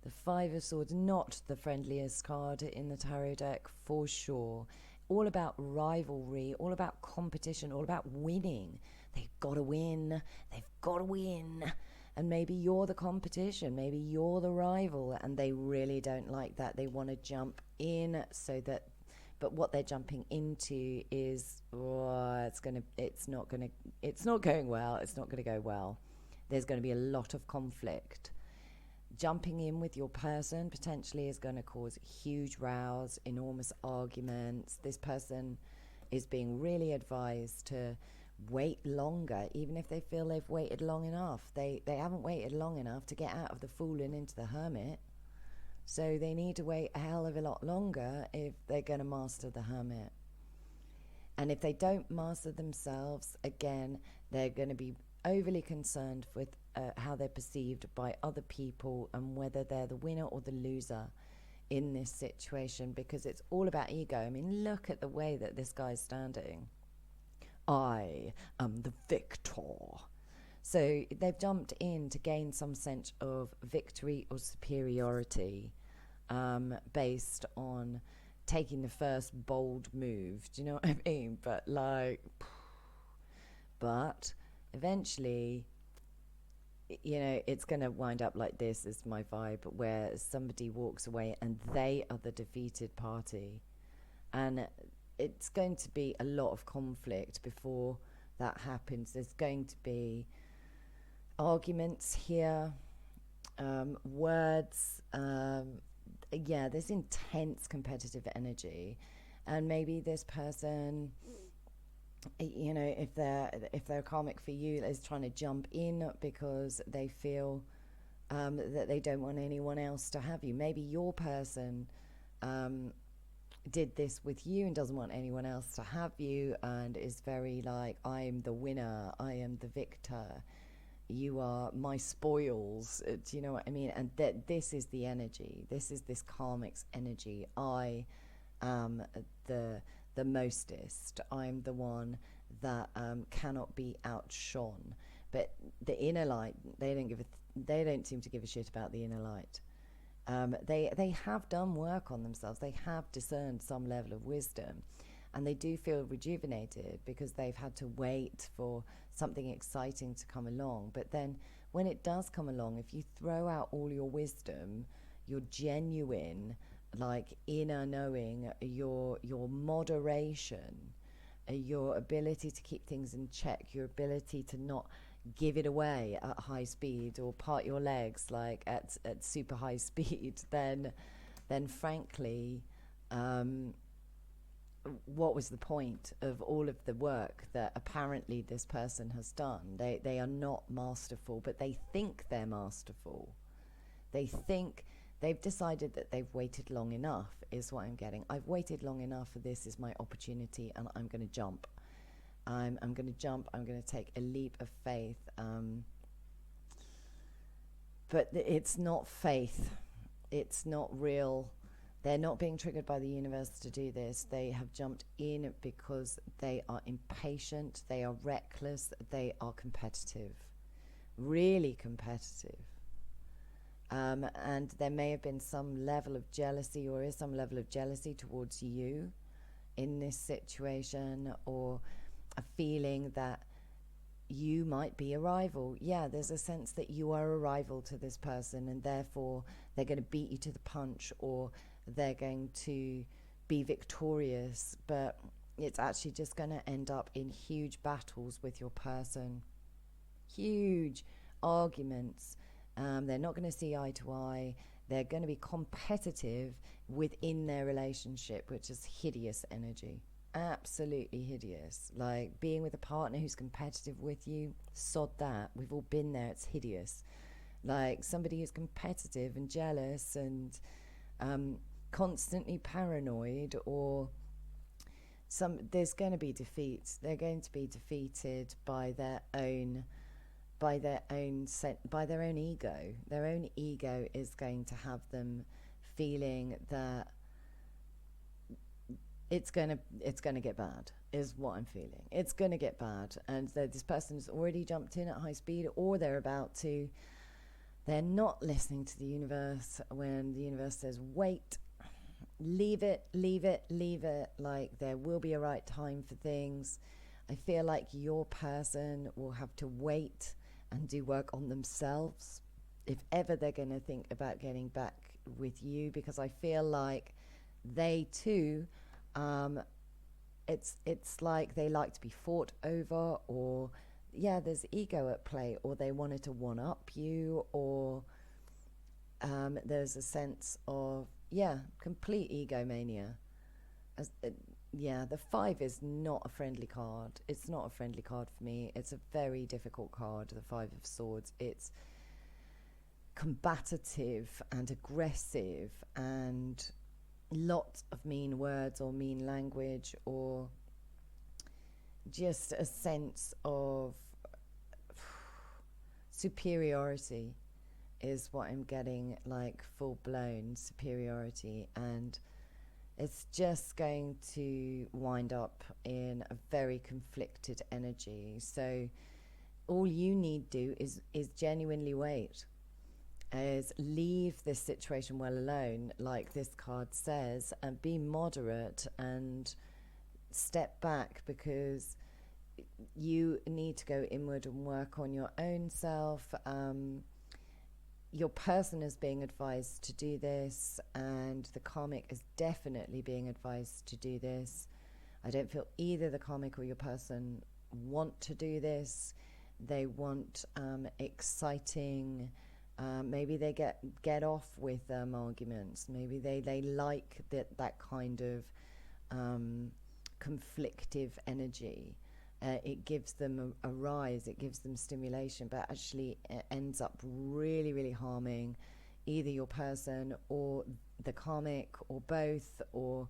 The Five of Swords, not the friendliest card in the tarot deck, for sure. All about rivalry, all about competition, all about winning. They've got to win. They've got to win. And maybe you're the competition. Maybe you're the rival. And they really don't like that. They want to jump in so that... But what they're jumping into is, it's not going well. It's not going to go well. There's going to be a lot of conflict. Jumping in with your person potentially is going to cause huge rows, enormous arguments. This person is being really advised to wait longer, even if they feel they've waited long enough. They haven't waited long enough to get out of the Fool and into the Hermit. So they need to wait a hell of a lot longer if they're going to master the Hermit. And if they don't master themselves, again, they're going to be overly concerned with how they're perceived by other people and whether they're the winner or the loser in this situation, because it's all about ego. I mean, look at the way that this guy's standing. I am the victor. So they've jumped in to gain some sense of victory or superiority based on taking the first bold move. Do you know what I mean? But eventually, it's going to wind up like this, is my vibe, where somebody walks away and they are the defeated party. And it's going to be a lot of conflict before that happens. There's going to be arguments here, words, there's intense competitive energy. And maybe this person, if they're karmic for you, is trying to jump in because they feel that they don't want anyone else to have you. Maybe your person did this with you and doesn't want anyone else to have you, and is very like, I am the winner, I am the victor, you are my spoils. Do you know what I mean? And this is the energy. This is this karmic's energy. I am the mostest. I'm the one that cannot be outshone. But the inner light, they don't seem to give a shit about the inner light. They have done work on themselves. They have discerned some level of wisdom, and they do feel rejuvenated because they've had to wait for something exciting to come along. But then when it does come along, if you throw out all your wisdom, your genuine, inner knowing, your moderation, your ability to keep things in check, your ability to not give it away at high speed or part your legs at super high speed, then frankly, what was the point of all of the work that apparently this person has done? They are not masterful, but they think they're masterful. They think they've decided that they've waited long enough, is what I'm getting. I've waited long enough, for this is my opportunity, and I'm going to jump. I'm going to jump. I'm going to take a leap of faith. But it's not faith. It's not real. They're not being triggered by the universe to do this. They have jumped in because they are impatient, they are reckless, they are competitive, really competitive. And there may have been some level of jealousy, or is some level of jealousy towards you in this situation, or a feeling that you might be a rival. Yeah, there's a sense that you are a rival to this person, and therefore they're going to beat you to the punch, or they're going to be victorious, but it's actually just going to end up in huge battles with your person, huge arguments. They're not going to see eye to eye. They're going to be competitive within their relationship, which is hideous energy. Absolutely hideous. Like being with a partner who's competitive with you, sod that. We've all been there. It's hideous. Like somebody who's competitive and jealous and constantly paranoid, or there's going to be defeats. They're going to be defeated by their own ego. Their own ego is going to have them feeling that it's going to get bad, is what I'm feeling. It's going to get bad, and this person's already jumped in at high speed, or they're about to. They're not listening to the universe when the universe says, wait, leave it, like there will be a right time for things. I feel like your person will have to wait and do work on themselves if ever they're going to think about getting back with you, because I feel like they too, it's like they like to be fought over, or there's ego at play, or they wanted to one up you, or there's a sense of complete egomania. The 5 is not a friendly card. It's not a friendly card for me. It's a very difficult card, the 5 of Swords. It's combative and aggressive, and lots of mean words or mean language, or just a sense of superiority is what I'm getting, like full-blown superiority, and it's just going to wind up in a very conflicted energy. So all you need to do is genuinely wait, is leave this situation well alone, like this card says, and be moderate and step back, because you need to go inward and work on your own self. Your person is being advised to do this, and the karmic is definitely being advised to do this. I don't feel either the karmic or your person want to do this. They want exciting, maybe they get off with arguments. Maybe they like that kind of conflictive energy. It gives them a rise, it gives them stimulation, but actually it ends up really, really harming either your person or the karmic, or both, or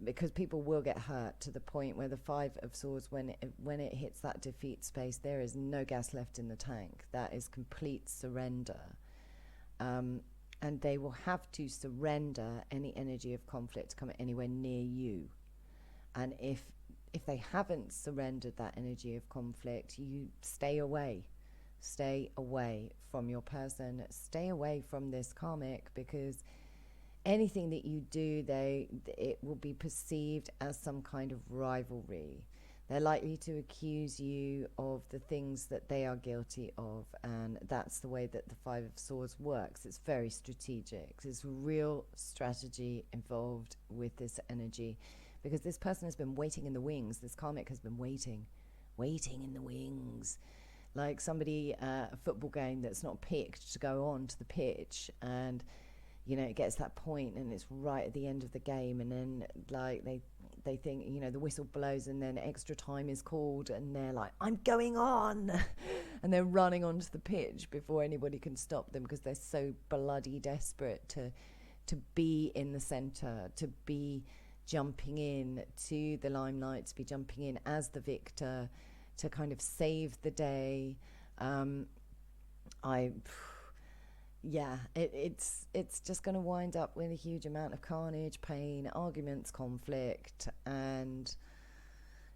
because people will get hurt to the point where the 5 of Swords, when it hits that defeat space, there is no gas left in the tank. That is complete surrender. And they will have to surrender any energy of conflict to come anywhere near you. And if they haven't surrendered that energy of conflict, you stay away from your person, stay away from this karmic, because anything that you do, it will be perceived as some kind of rivalry. They're likely to accuse you of the things that they are guilty of, and that's the way that the 5 of Swords works. It's very strategic. There's real strategy involved with this energy, because this person has been waiting in the wings. This karmic has been waiting in the wings. Like somebody, a football game that's not picked to go on to the pitch, and it gets to that point and it's right at the end of the game, and then like they think, the whistle blows and then extra time is called and they're like, I'm going on. And they're running onto the pitch before anybody can stop them, because they're so bloody desperate to be in the centre, to be jumping in to the limelight, to be jumping in as the victor, to kind of save the day. It's just going to wind up with a huge amount of carnage, pain, arguments, conflict, and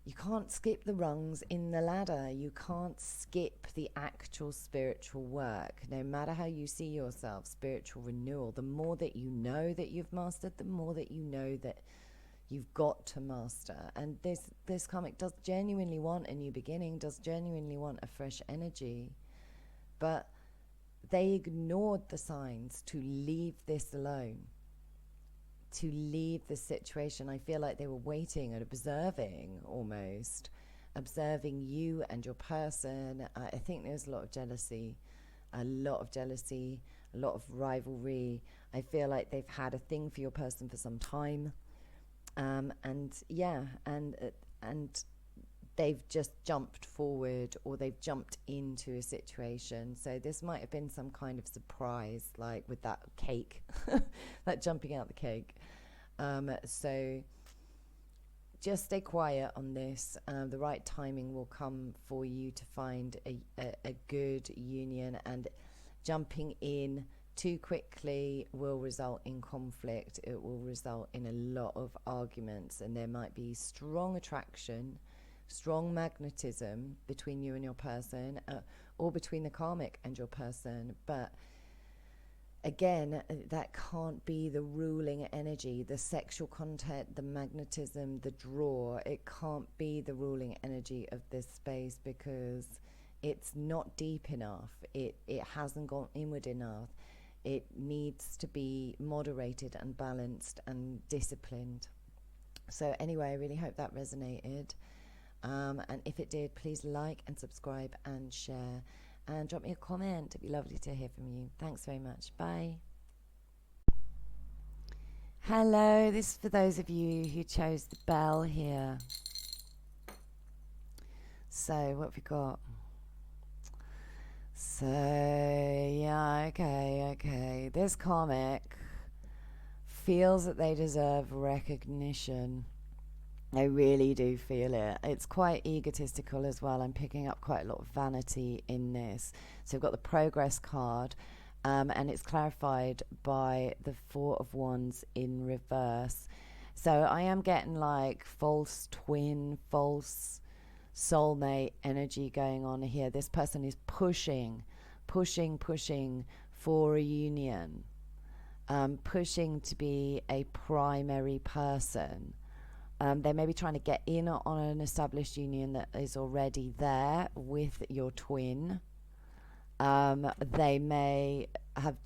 you can't skip the rungs in the ladder. You can't skip the actual spiritual work. No matter how you see yourself, spiritual renewal, the more that you know that you've mastered, the more that you know that you've got to master. And this karmic does genuinely want a new beginning, does genuinely want a fresh energy, but they ignored the signs to leave this alone, to leave this situation. I feel like they were waiting and observing, almost observing you and your person. I think there's a lot of jealousy, a lot of rivalry. I feel like they've had a thing for your person for some time, and they've just jumped forward, or they've jumped into a situation. So this might have been some kind of surprise, like with that cake, that jumping out the cake. So just stay quiet on this. The right timing will come for you to find a good union, and jumping in too quickly will result in conflict. It will result in a lot of arguments, and there might be strong attraction, strong magnetism between you and your person, or between the karmic and your person. But again, that can't be the ruling energy. The sexual content, the magnetism, the draw, it can't be the ruling energy of this space, because it's not deep enough. It hasn't gone inward enough. It needs to be moderated and balanced and disciplined. So anyway, I really hope that resonated. And if it did, please like and subscribe and share, and drop me a comment. It'd be lovely to hear from you. Thanks very much. Bye. Hello, this is for those of you who chose the bell here. So what have we got? So yeah, okay. This karmic feels that they deserve recognition. I really do feel it. It's quite egotistical as well. I'm picking up quite a lot of vanity in this. So we've got the progress card, and it's clarified by the Four of Wands in reverse. So I am getting like false twin, false soulmate energy going on here. This person is pushing for a union, pushing to be a primary person. They may be trying to get in on an established union that is already there with your twin. They may have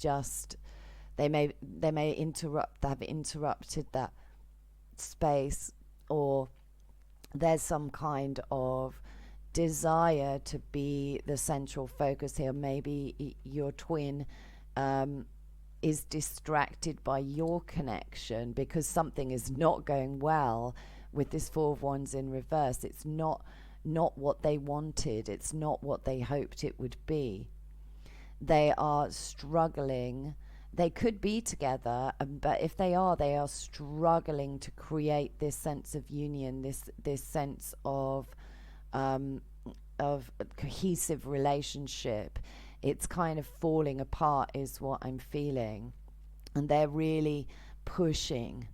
interrupted that space, or there's some kind of desire to be the central focus here. Maybe your twin is distracted by your connection because something is not going well with this Four of Wands in reverse. It's not what they wanted. It's not what they hoped it would be. They are struggling. They could be together, but if they are struggling to create this sense of union, this sense of cohesive relationship. It's kind of falling apart is what I'm feeling, and they're really pushing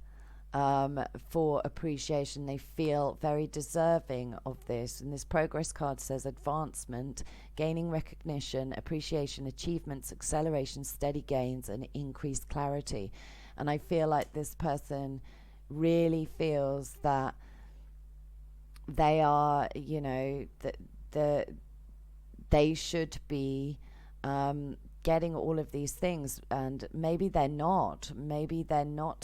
for appreciation. They feel very deserving of this, and this progress card says advancement, gaining recognition, appreciation, achievements, acceleration, steady gains, and increased clarity. And I feel like this person really feels that they are, they should be getting all of these things, and maybe they're not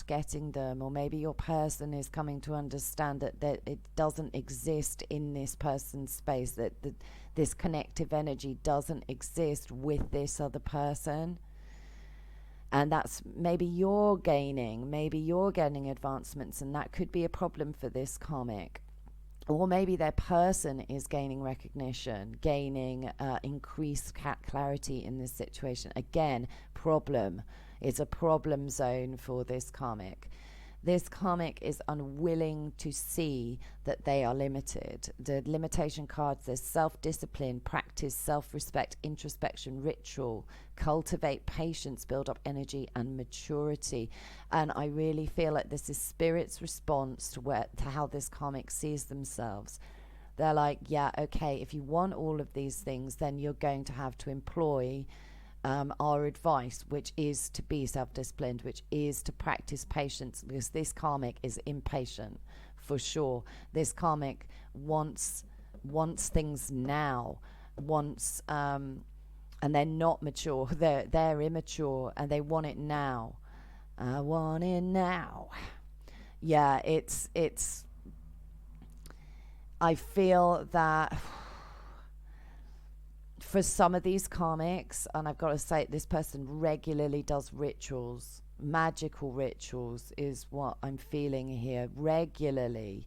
getting them, or maybe your person is coming to understand that it doesn't exist in this person's space, that this connective energy doesn't exist with this other person. And that's maybe you're getting advancements, and that could be a problem for this karmic. Or maybe their person is gaining recognition, gaining increased clarity in this situation. Again, problem. It's a problem zone for this karmic. This karmic is unwilling to see that they are limited. The limitation cards, there's self-discipline, practice, self-respect, introspection, ritual, cultivate patience, build up energy and maturity. And I really feel like this is Spirit's response to how this karmic sees themselves. They're like, yeah, okay, if you want all of these things, then you're going to have to employ our advice, which is to be self-disciplined, which is to practice patience, because this karmic is impatient for sure. This karmic wants things now, and they're not mature. They're immature, and they want it now. I want it now. Yeah, it's. I feel that for some of these karmics, and I've got to say, this person regularly does rituals, magical rituals is what I'm feeling here, regularly,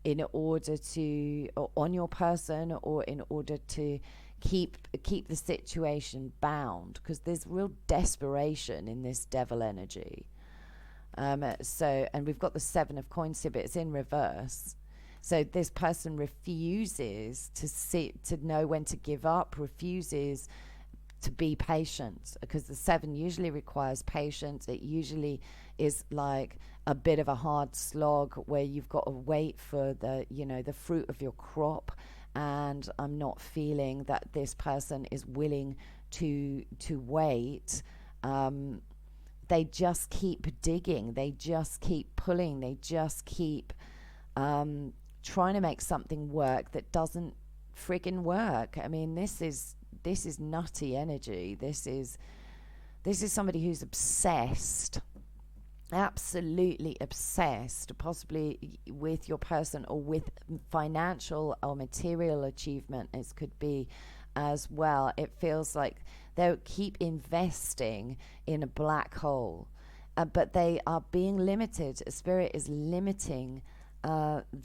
in order to, or on your person, or in order to keep the situation bound, because there's real desperation in this devil energy. So, and we've got the 7 of coins here, but it's in reverse. So this person refuses to know when to give up, refuses to be patient, because the 7 usually requires patience. It usually is like a bit of a hard slog where you've got to wait for the fruit of your crop. And I'm not feeling that this person is willing to wait. They just keep digging. They just keep pulling. They just keep trying to make something work that doesn't friggin' work. I mean, this is nutty energy. This is somebody who's obsessed, absolutely obsessed, possibly with your person, or with financial or material achievement. It could be as well. It feels like they keep investing in a black hole, but they are being limited. Spirit is limiting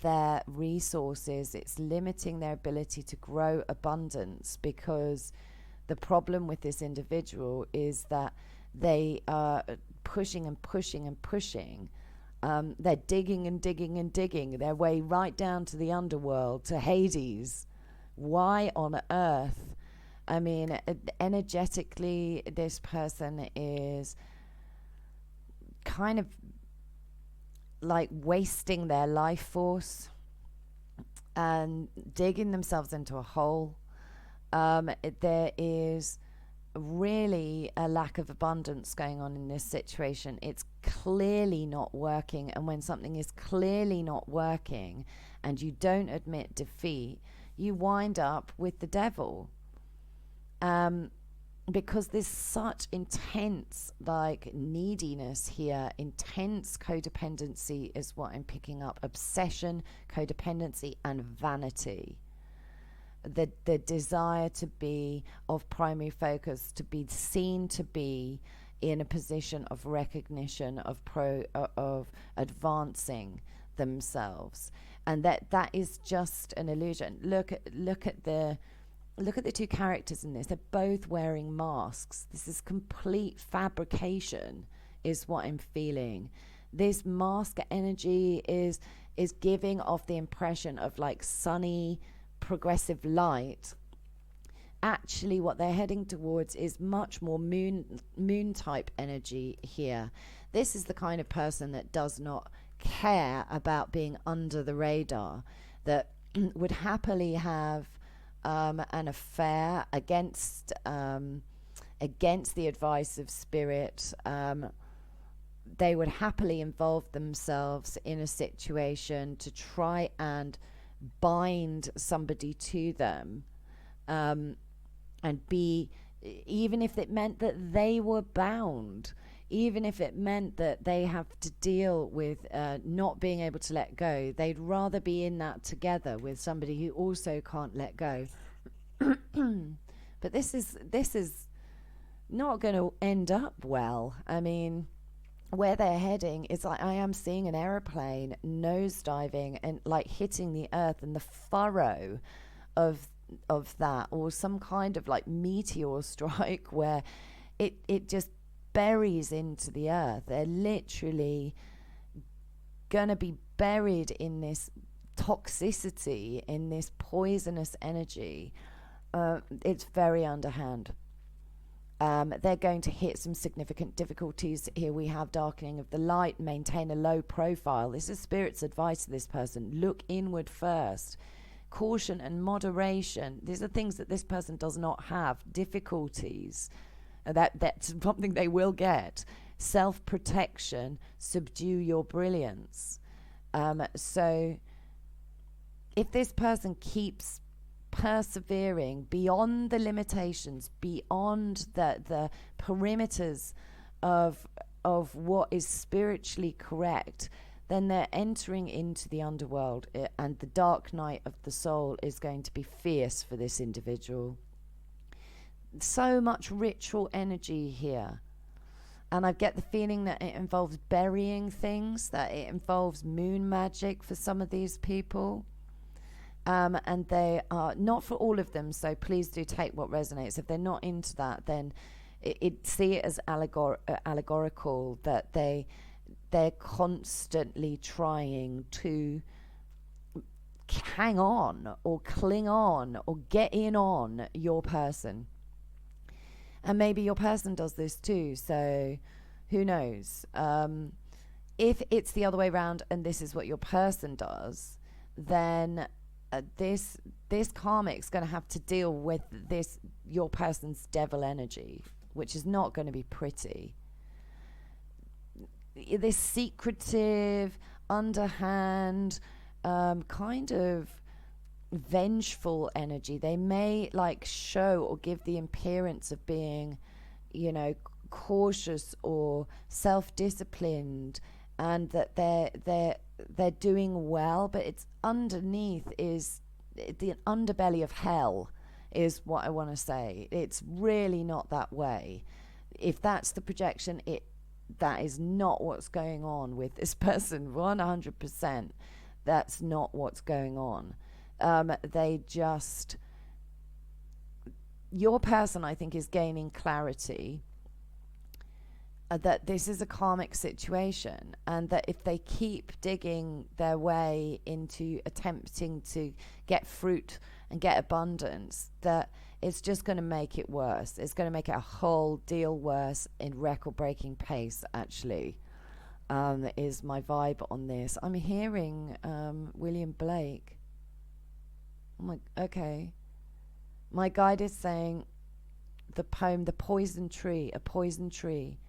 their resources. It's limiting their ability to grow abundance, because the problem with this individual is that they are pushing and pushing and pushing. They're digging and digging and digging their way right down to the underworld, to Hades. Why on earth? I mean, energetically, this person is kind of like wasting their life force and digging themselves into a hole. There is really a lack of abundance going on in this situation. It's clearly not working, and when something is clearly not working and you don't admit defeat, you wind up with the devil. Because there's such intense neediness here, intense codependency is what I'm picking up. Obsession, codependency, and vanity. The desire to be of primary focus, to be seen to be in a position of recognition, of advancing themselves, and that is just an illusion. Look at the 2 characters in this. They're both wearing masks. This is complete fabrication, is what I'm feeling. This mask energy is giving off the impression of like sunny, progressive light. Actually, what they're heading towards is much more moon type energy here. This is the kind of person that does not care about being under the radar, that would happily have an affair against the advice of Spirit. They would happily involve themselves in a situation to try and bind somebody to them, and be, even if it meant that they were bound, even if it meant that they have to deal with not being able to let go, they'd rather be in that together with somebody who also can't let go. But this is not going to end up well. I mean, where they're heading is like, I am seeing an aeroplane nosediving and like hitting the earth, and the furrow of that, or some kind of like meteor strike where it just buries into the earth. They're literally gonna be buried in this toxicity, in this poisonous energy. It's very underhand. They're going to hit some significant difficulties. Here we have darkening of the light, maintain a low profile. This is Spirit's advice to this person. Look inward first. Caution and moderation. These are things that this person does not have. Difficulties. That's something they will get. Self-protection. Subdue your brilliance. So if this person keeps persevering beyond the limitations, beyond the perimeters of what is spiritually correct, then they're entering into the underworld, and the dark night of the soul is going to be fierce for this individual. So much ritual energy here, and I get the feeling that it involves burying things, that it involves moon magic for some of these people. And they are not for all of them, so please do take what resonates. If they're not into that, then see it as allegorical, that they're constantly trying to hang on or cling on or get in on your person. And maybe your person does this too, so who knows? If it's the other way around and this is what your person does, then this karmic's going to have to deal with your person's devil energy, which is not going to be pretty. This secretive, underhand, kind of vengeful energy. They may like show or give the appearance of being, cautious or self-disciplined, and that they're doing well, but it's underneath is the underbelly of hell, is what I want to say. It's really not that way. If that's the projection, that is not what's going on with this person. 100%, that's not what's going on. Your person, I think, is gaining clarity that this is a karmic situation, and that if they keep digging their way into attempting to get fruit and get abundance, that it's just going to make it worse. It's going to make it a whole deal worse in record-breaking pace, actually, is my vibe on this. I'm hearing William Blake. Okay. My guide is saying the poem, The Poison Tree, a poison tree.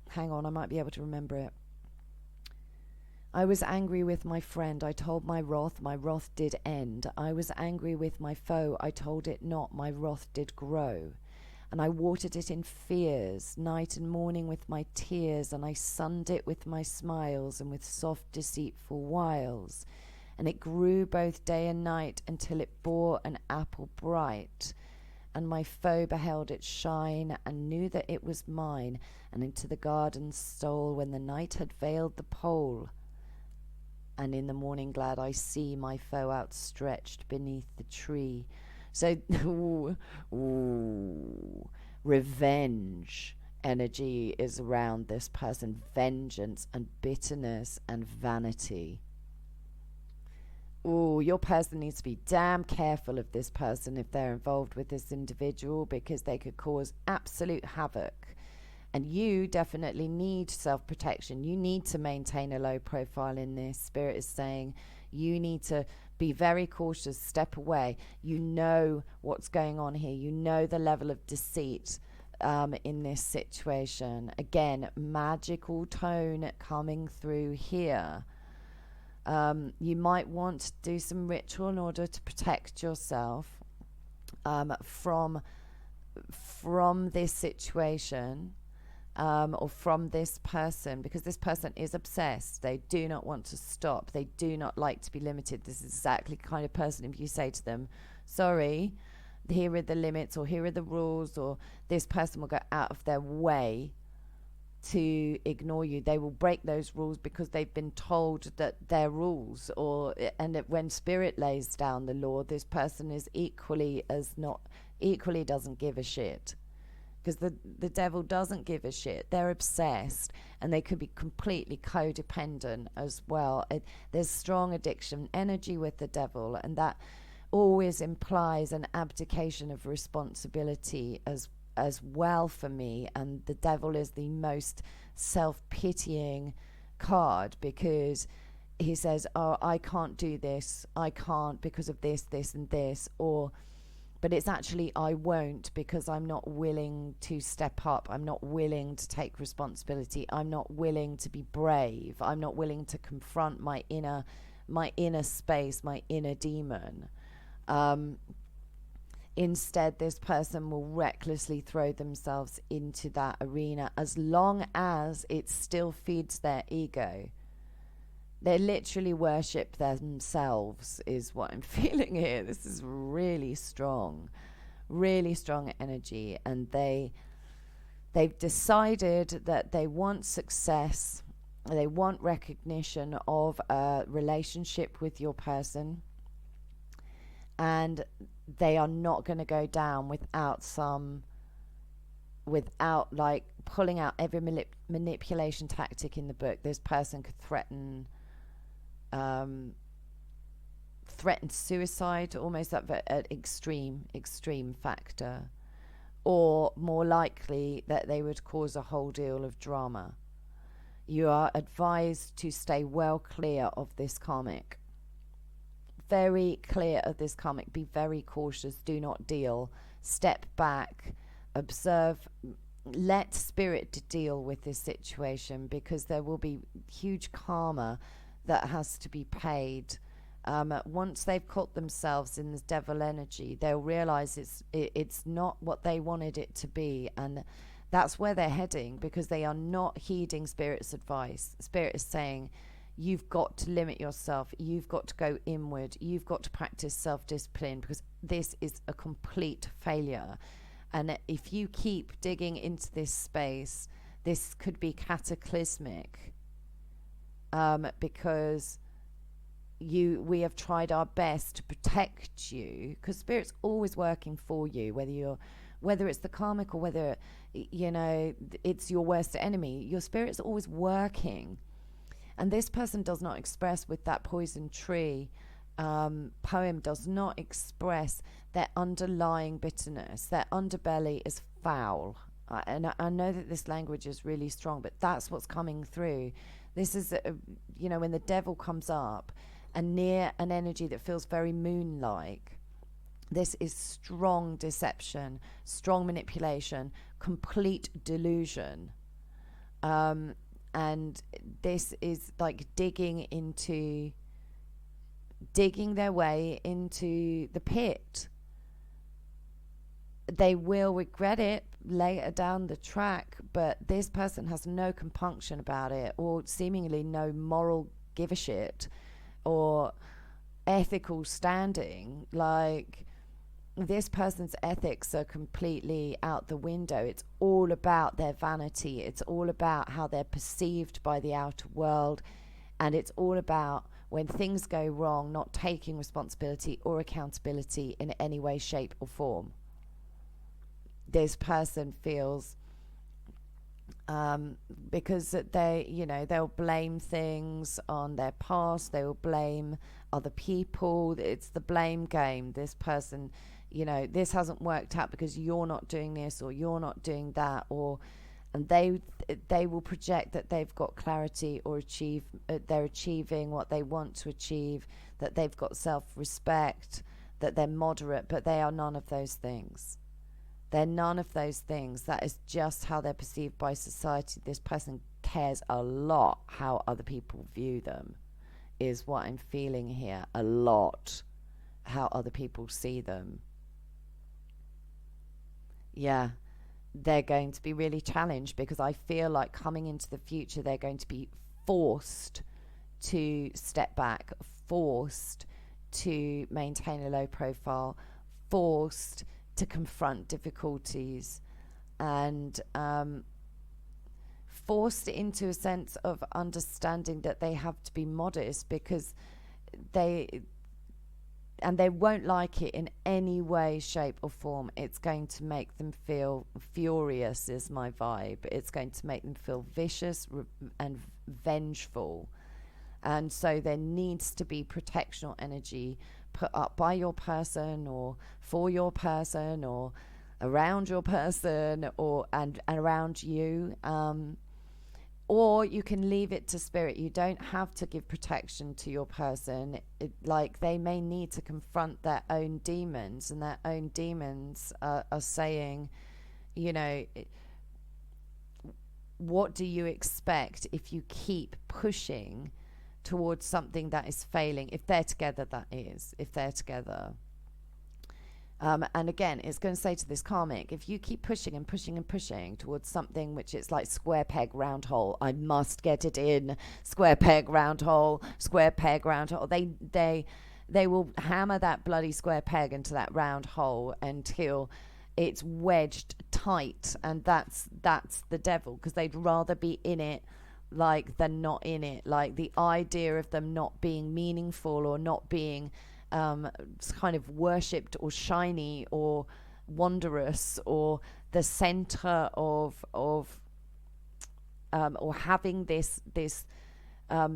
Hang on, I might be able to remember it. I was angry with my friend, I told my wrath did end. I was angry with my foe, I told it not, my wrath did grow. And I watered it in fears, night and morning with my tears, and I sunned it with my smiles and with soft deceitful wiles. And it grew both day and night until it bore an apple bright. And my foe beheld it shine and knew that it was mine, and into the garden stole when the night had veiled the pole. And in the morning glad I see my foe outstretched beneath the tree. So, revenge energy is around this person. Vengeance and bitterness and vanity. Your person needs to be damn careful of this person if they're involved with this individual, because they could cause absolute havoc. And you definitely need self-protection. You need to maintain a low profile in this. Spirit is saying you need to be very cautious, step away. You know what's going on here. You know the level of deceit in this situation. Again, magical tone coming through here. You might want to do some ritual in order to protect yourself from this situation, or from this person, because this person is obsessed. They do not want to stop. They do not like to be limited. This is exactly the kind of person, if you say to them, sorry, here are the limits, or here are the rules, or this person will go out of their way to ignore you. They will break those rules because they've been told that they're rules, and that when spirit lays down the law, this person is equally doesn't give a shit, because the devil doesn't give a shit. They're obsessed, and they could be completely codependent as well. There's strong addiction energy with the devil, and that always implies an abdication of responsibility as well for me. And the devil is the most self-pitying card, because he says, oh, I can't do this, I can't because of this, this and this, but it's actually I won't, because I'm not willing to step up, I'm not willing to take responsibility, I'm not willing to be brave, I'm not willing to confront my inner space, my inner demon. Instead, this person will recklessly throw themselves into that arena as long as it still feeds their ego. They literally worship themselves, is what I'm feeling here. This is really strong energy, and they've decided that they want success, they want recognition of a relationship with your person, and they are not going to go down without like pulling out every manipulation tactic in the book. This person could threaten suicide, almost at an extreme factor, or more likely that they would cause a whole deal of drama. You are advised to stay well clear of this karmic. Very clear of this karmic. Be very cautious. Do not deal. Step back. Observe. Let spirit deal with this situation, because there will be huge karma that has to be paid. Once they've caught themselves in this devil energy, they'll realize it's not what they wanted it to be, and that's where they're heading, because they are not heeding spirit's advice. Spirit is saying, you've got to limit yourself, you've got to go inward, you've got to practice self-discipline, because this is a complete failure. And if you keep digging into this space, this could be cataclysmic, because we have tried our best to protect you, because spirit's always working for you, whether it's the karmic or whether it's your worst enemy. Your spirit's always working. And this person does not express with that poison tree poem, does not express their underlying bitterness. Their underbelly is foul. And I know that this language is really strong, but that's what's coming through. This is, when the devil comes up and near an energy that feels very moon-like, this is strong deception, strong manipulation, complete delusion. And this is like digging their way into the pit. They will regret it later down the track, but this person has no compunction about it, or seemingly no moral give a shit or ethical standing. Like, this person's ethics are completely out the window. It's all about their vanity. It's all about how they're perceived by the outer world. And it's all about, when things go wrong, not taking responsibility or accountability in any way, shape or form. This person feels, because they'll blame things on their past. They will blame other people. It's the blame game. This person, this hasn't worked out because you're not doing this, or you're not doing that, and they will project that they've got clarity, or they're achieving what they want to achieve, that they've got self-respect, that they're moderate, but they are none of those things. They're none of those things. That is just how they're perceived by society. This person cares a lot how other people view them, is what I'm feeling here. A lot how other people see them. Yeah, they're going to be really challenged, because I feel like coming into the future, they're going to be forced to step back, forced to maintain a low profile, forced to confront difficulties, and forced into a sense of understanding that they have to be modest, because they won't like it in any way, shape or form. It's going to make them feel furious, is my vibe. It's going to make them feel vicious and vengeful. And so there needs to be protectional energy put up by your person, or for your person, or around your person, or and around you. Or you can leave it to spirit. You don't have to give protection to your person. Like, they may need to confront their own demons, and their own demons are saying, you know, what do you expect if you keep pushing towards something that is failing? If they're together, that is, if they're together. And again, it's going to say to this karmic, if you keep pushing and pushing and pushing towards something which it's like square peg, round hole, I must get it in, square peg, round hole, square peg, round hole. They will hammer that bloody square peg into that round hole until it's wedged tight. And that's the devil, because they'd rather be in it like than not in it. Like, the idea of them not being meaningful, or not being kind of worshipped or shiny or wondrous, or the center of or having this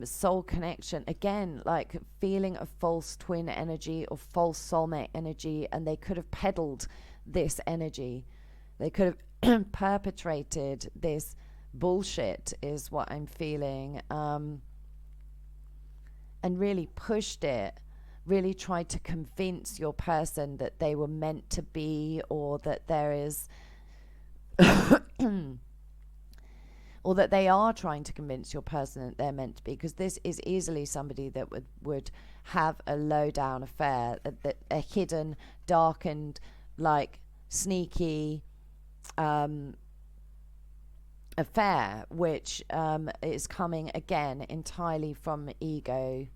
soul connection, again, like feeling a false twin energy or false soulmate energy. And they could have peddled this energy, they could have perpetrated this bullshit, is what I'm feeling, and really pushed it, really tried to convince your person that they were meant to be, or that there is or that they are trying to convince your person that they're meant to be, because this is easily somebody that would have a low down affair, a hidden, darkened, like sneaky affair, which is coming again entirely from ego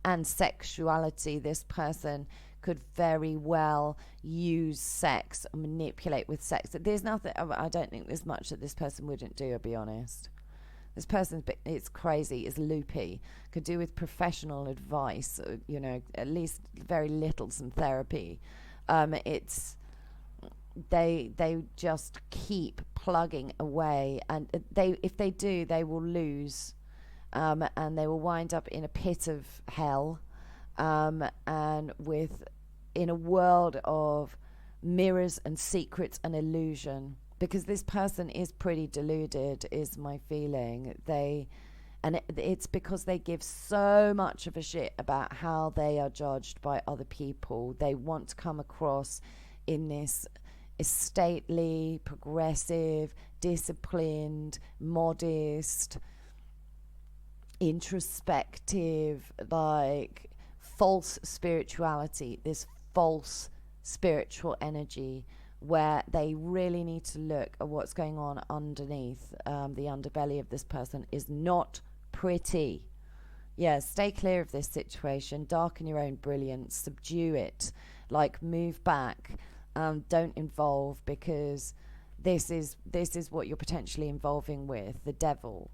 and sexuality. This person could very well use sex, manipulate with sex. There's nothing, I don't think there's much that this person wouldn't do, I'll be honest. This person, it's crazy, is loopy, could do with professional advice, you know, at least very little, some therapy. It's they just keep plugging away, and if they do, they will lose, and they will wind up in a pit of hell, and in a world of mirrors and secrets and illusion, because this person is pretty deluded, is my feeling. It's because they give so much of a shit about how they are judged by other people. They want to come across in this stately, progressive, disciplined, modest, introspective, like false spirituality, this false spiritual energy, where they really need to look at what's going on underneath. The underbelly of this person is not pretty. Yeah, stay clear of this situation, darken your own brilliance, subdue it, like move back. Don't involve, because this is what you're potentially involving with, the devil.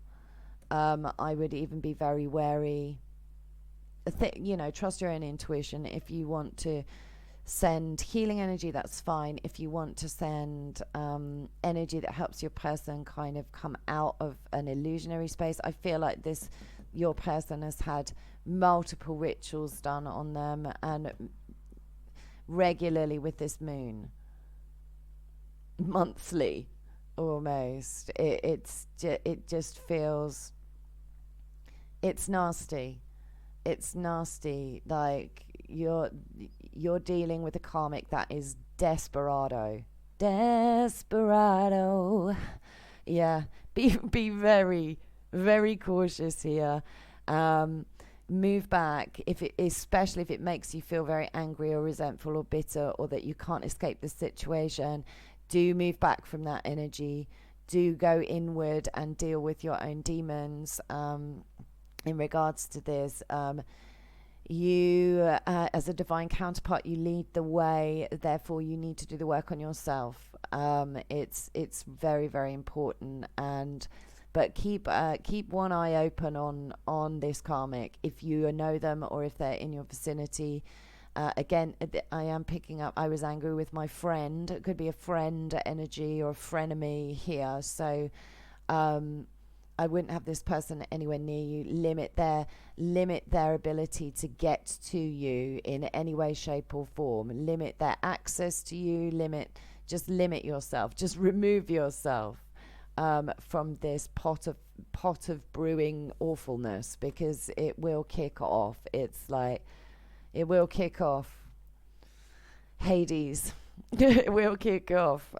I would even be very wary. Trust your own intuition. If you want to send healing energy, that's fine. If you want to send energy that helps your person kind of come out of an illusionary space, I feel like your person has had multiple rituals done on them, and regularly with this moon, monthly almost. It just feels, it's nasty. It's nasty. Like you're dealing with a karmic that is desperado. Yeah, be very, very cautious here. Move back, especially if it makes you feel very angry or resentful or bitter, or that you can't escape the situation. Do move back from that energy. Do go inward and deal with your own demons in regards to this. You, as a divine counterpart, you lead the way. Therefore, you need to do the work on yourself. It's very, very important. But keep one eye open on this karmic. If you know them or if they're in your vicinity. Again, I am picking up. I was angry with my friend. It could be a friend energy or a frenemy here. So. I wouldn't have this person anywhere near you. Limit their ability to get to you in any way, shape, or form. Limit their access to you. Just limit yourself. Just remove yourself from this pot of brewing awfulness, because it will kick off. It's like it will kick off. Hades. It will kick off.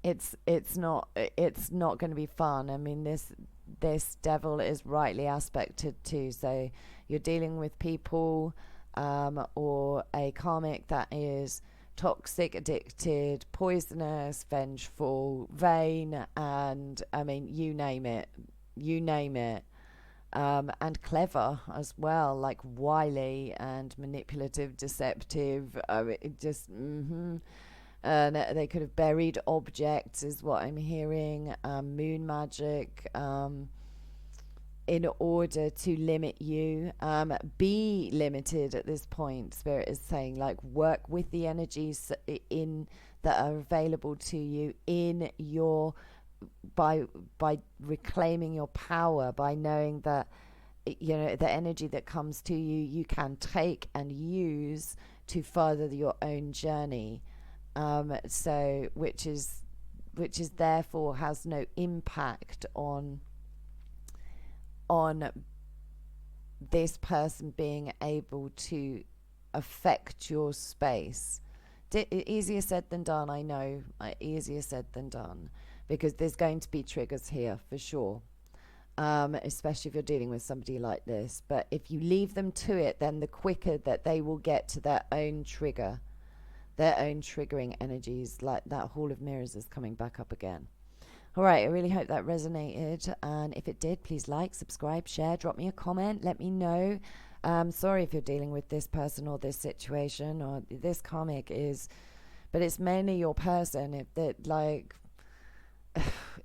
It's not going to be fun. I mean, this devil is rightly aspected too. So you're dealing with people or a karmic that is toxic, addicted, poisonous, vengeful, vain, and I mean, you name it, and clever as well, like wily and manipulative, deceptive. It just. And they could have buried objects, is what I'm hearing. Moon magic, in order to limit you. Be limited at this point. Spirit is saying, like, work with the energies that are available to you in your by reclaiming your power, by knowing that the energy that comes to you, you can take and use to further your own journey. So which is therefore has no impact on this person being able to affect your space. Easier said than done, I know. Easier said than done, because there's going to be triggers here for sure, especially if you're dealing with somebody like this. But if you leave them to it, then the quicker that they will get to their own trigger, their own triggering energies. Like that Hall of Mirrors is coming back up again. All right, I really hope that resonated, and if it did, please like, subscribe, share, drop me a comment, let me know. Sorry if you're dealing with this person or this situation or this karmic is, but it's mainly your person.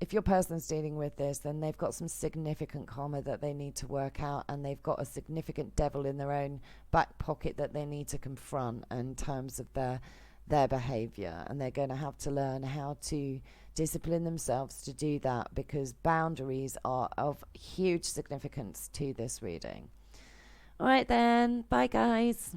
If your person's dealing with this, then they've got some significant karma that they need to work out, and they've got a significant devil in their own back pocket that they need to confront in terms of their behavior, and they're going to have to learn how to discipline themselves to do that, because boundaries are of huge significance to this reading. All right then, bye guys.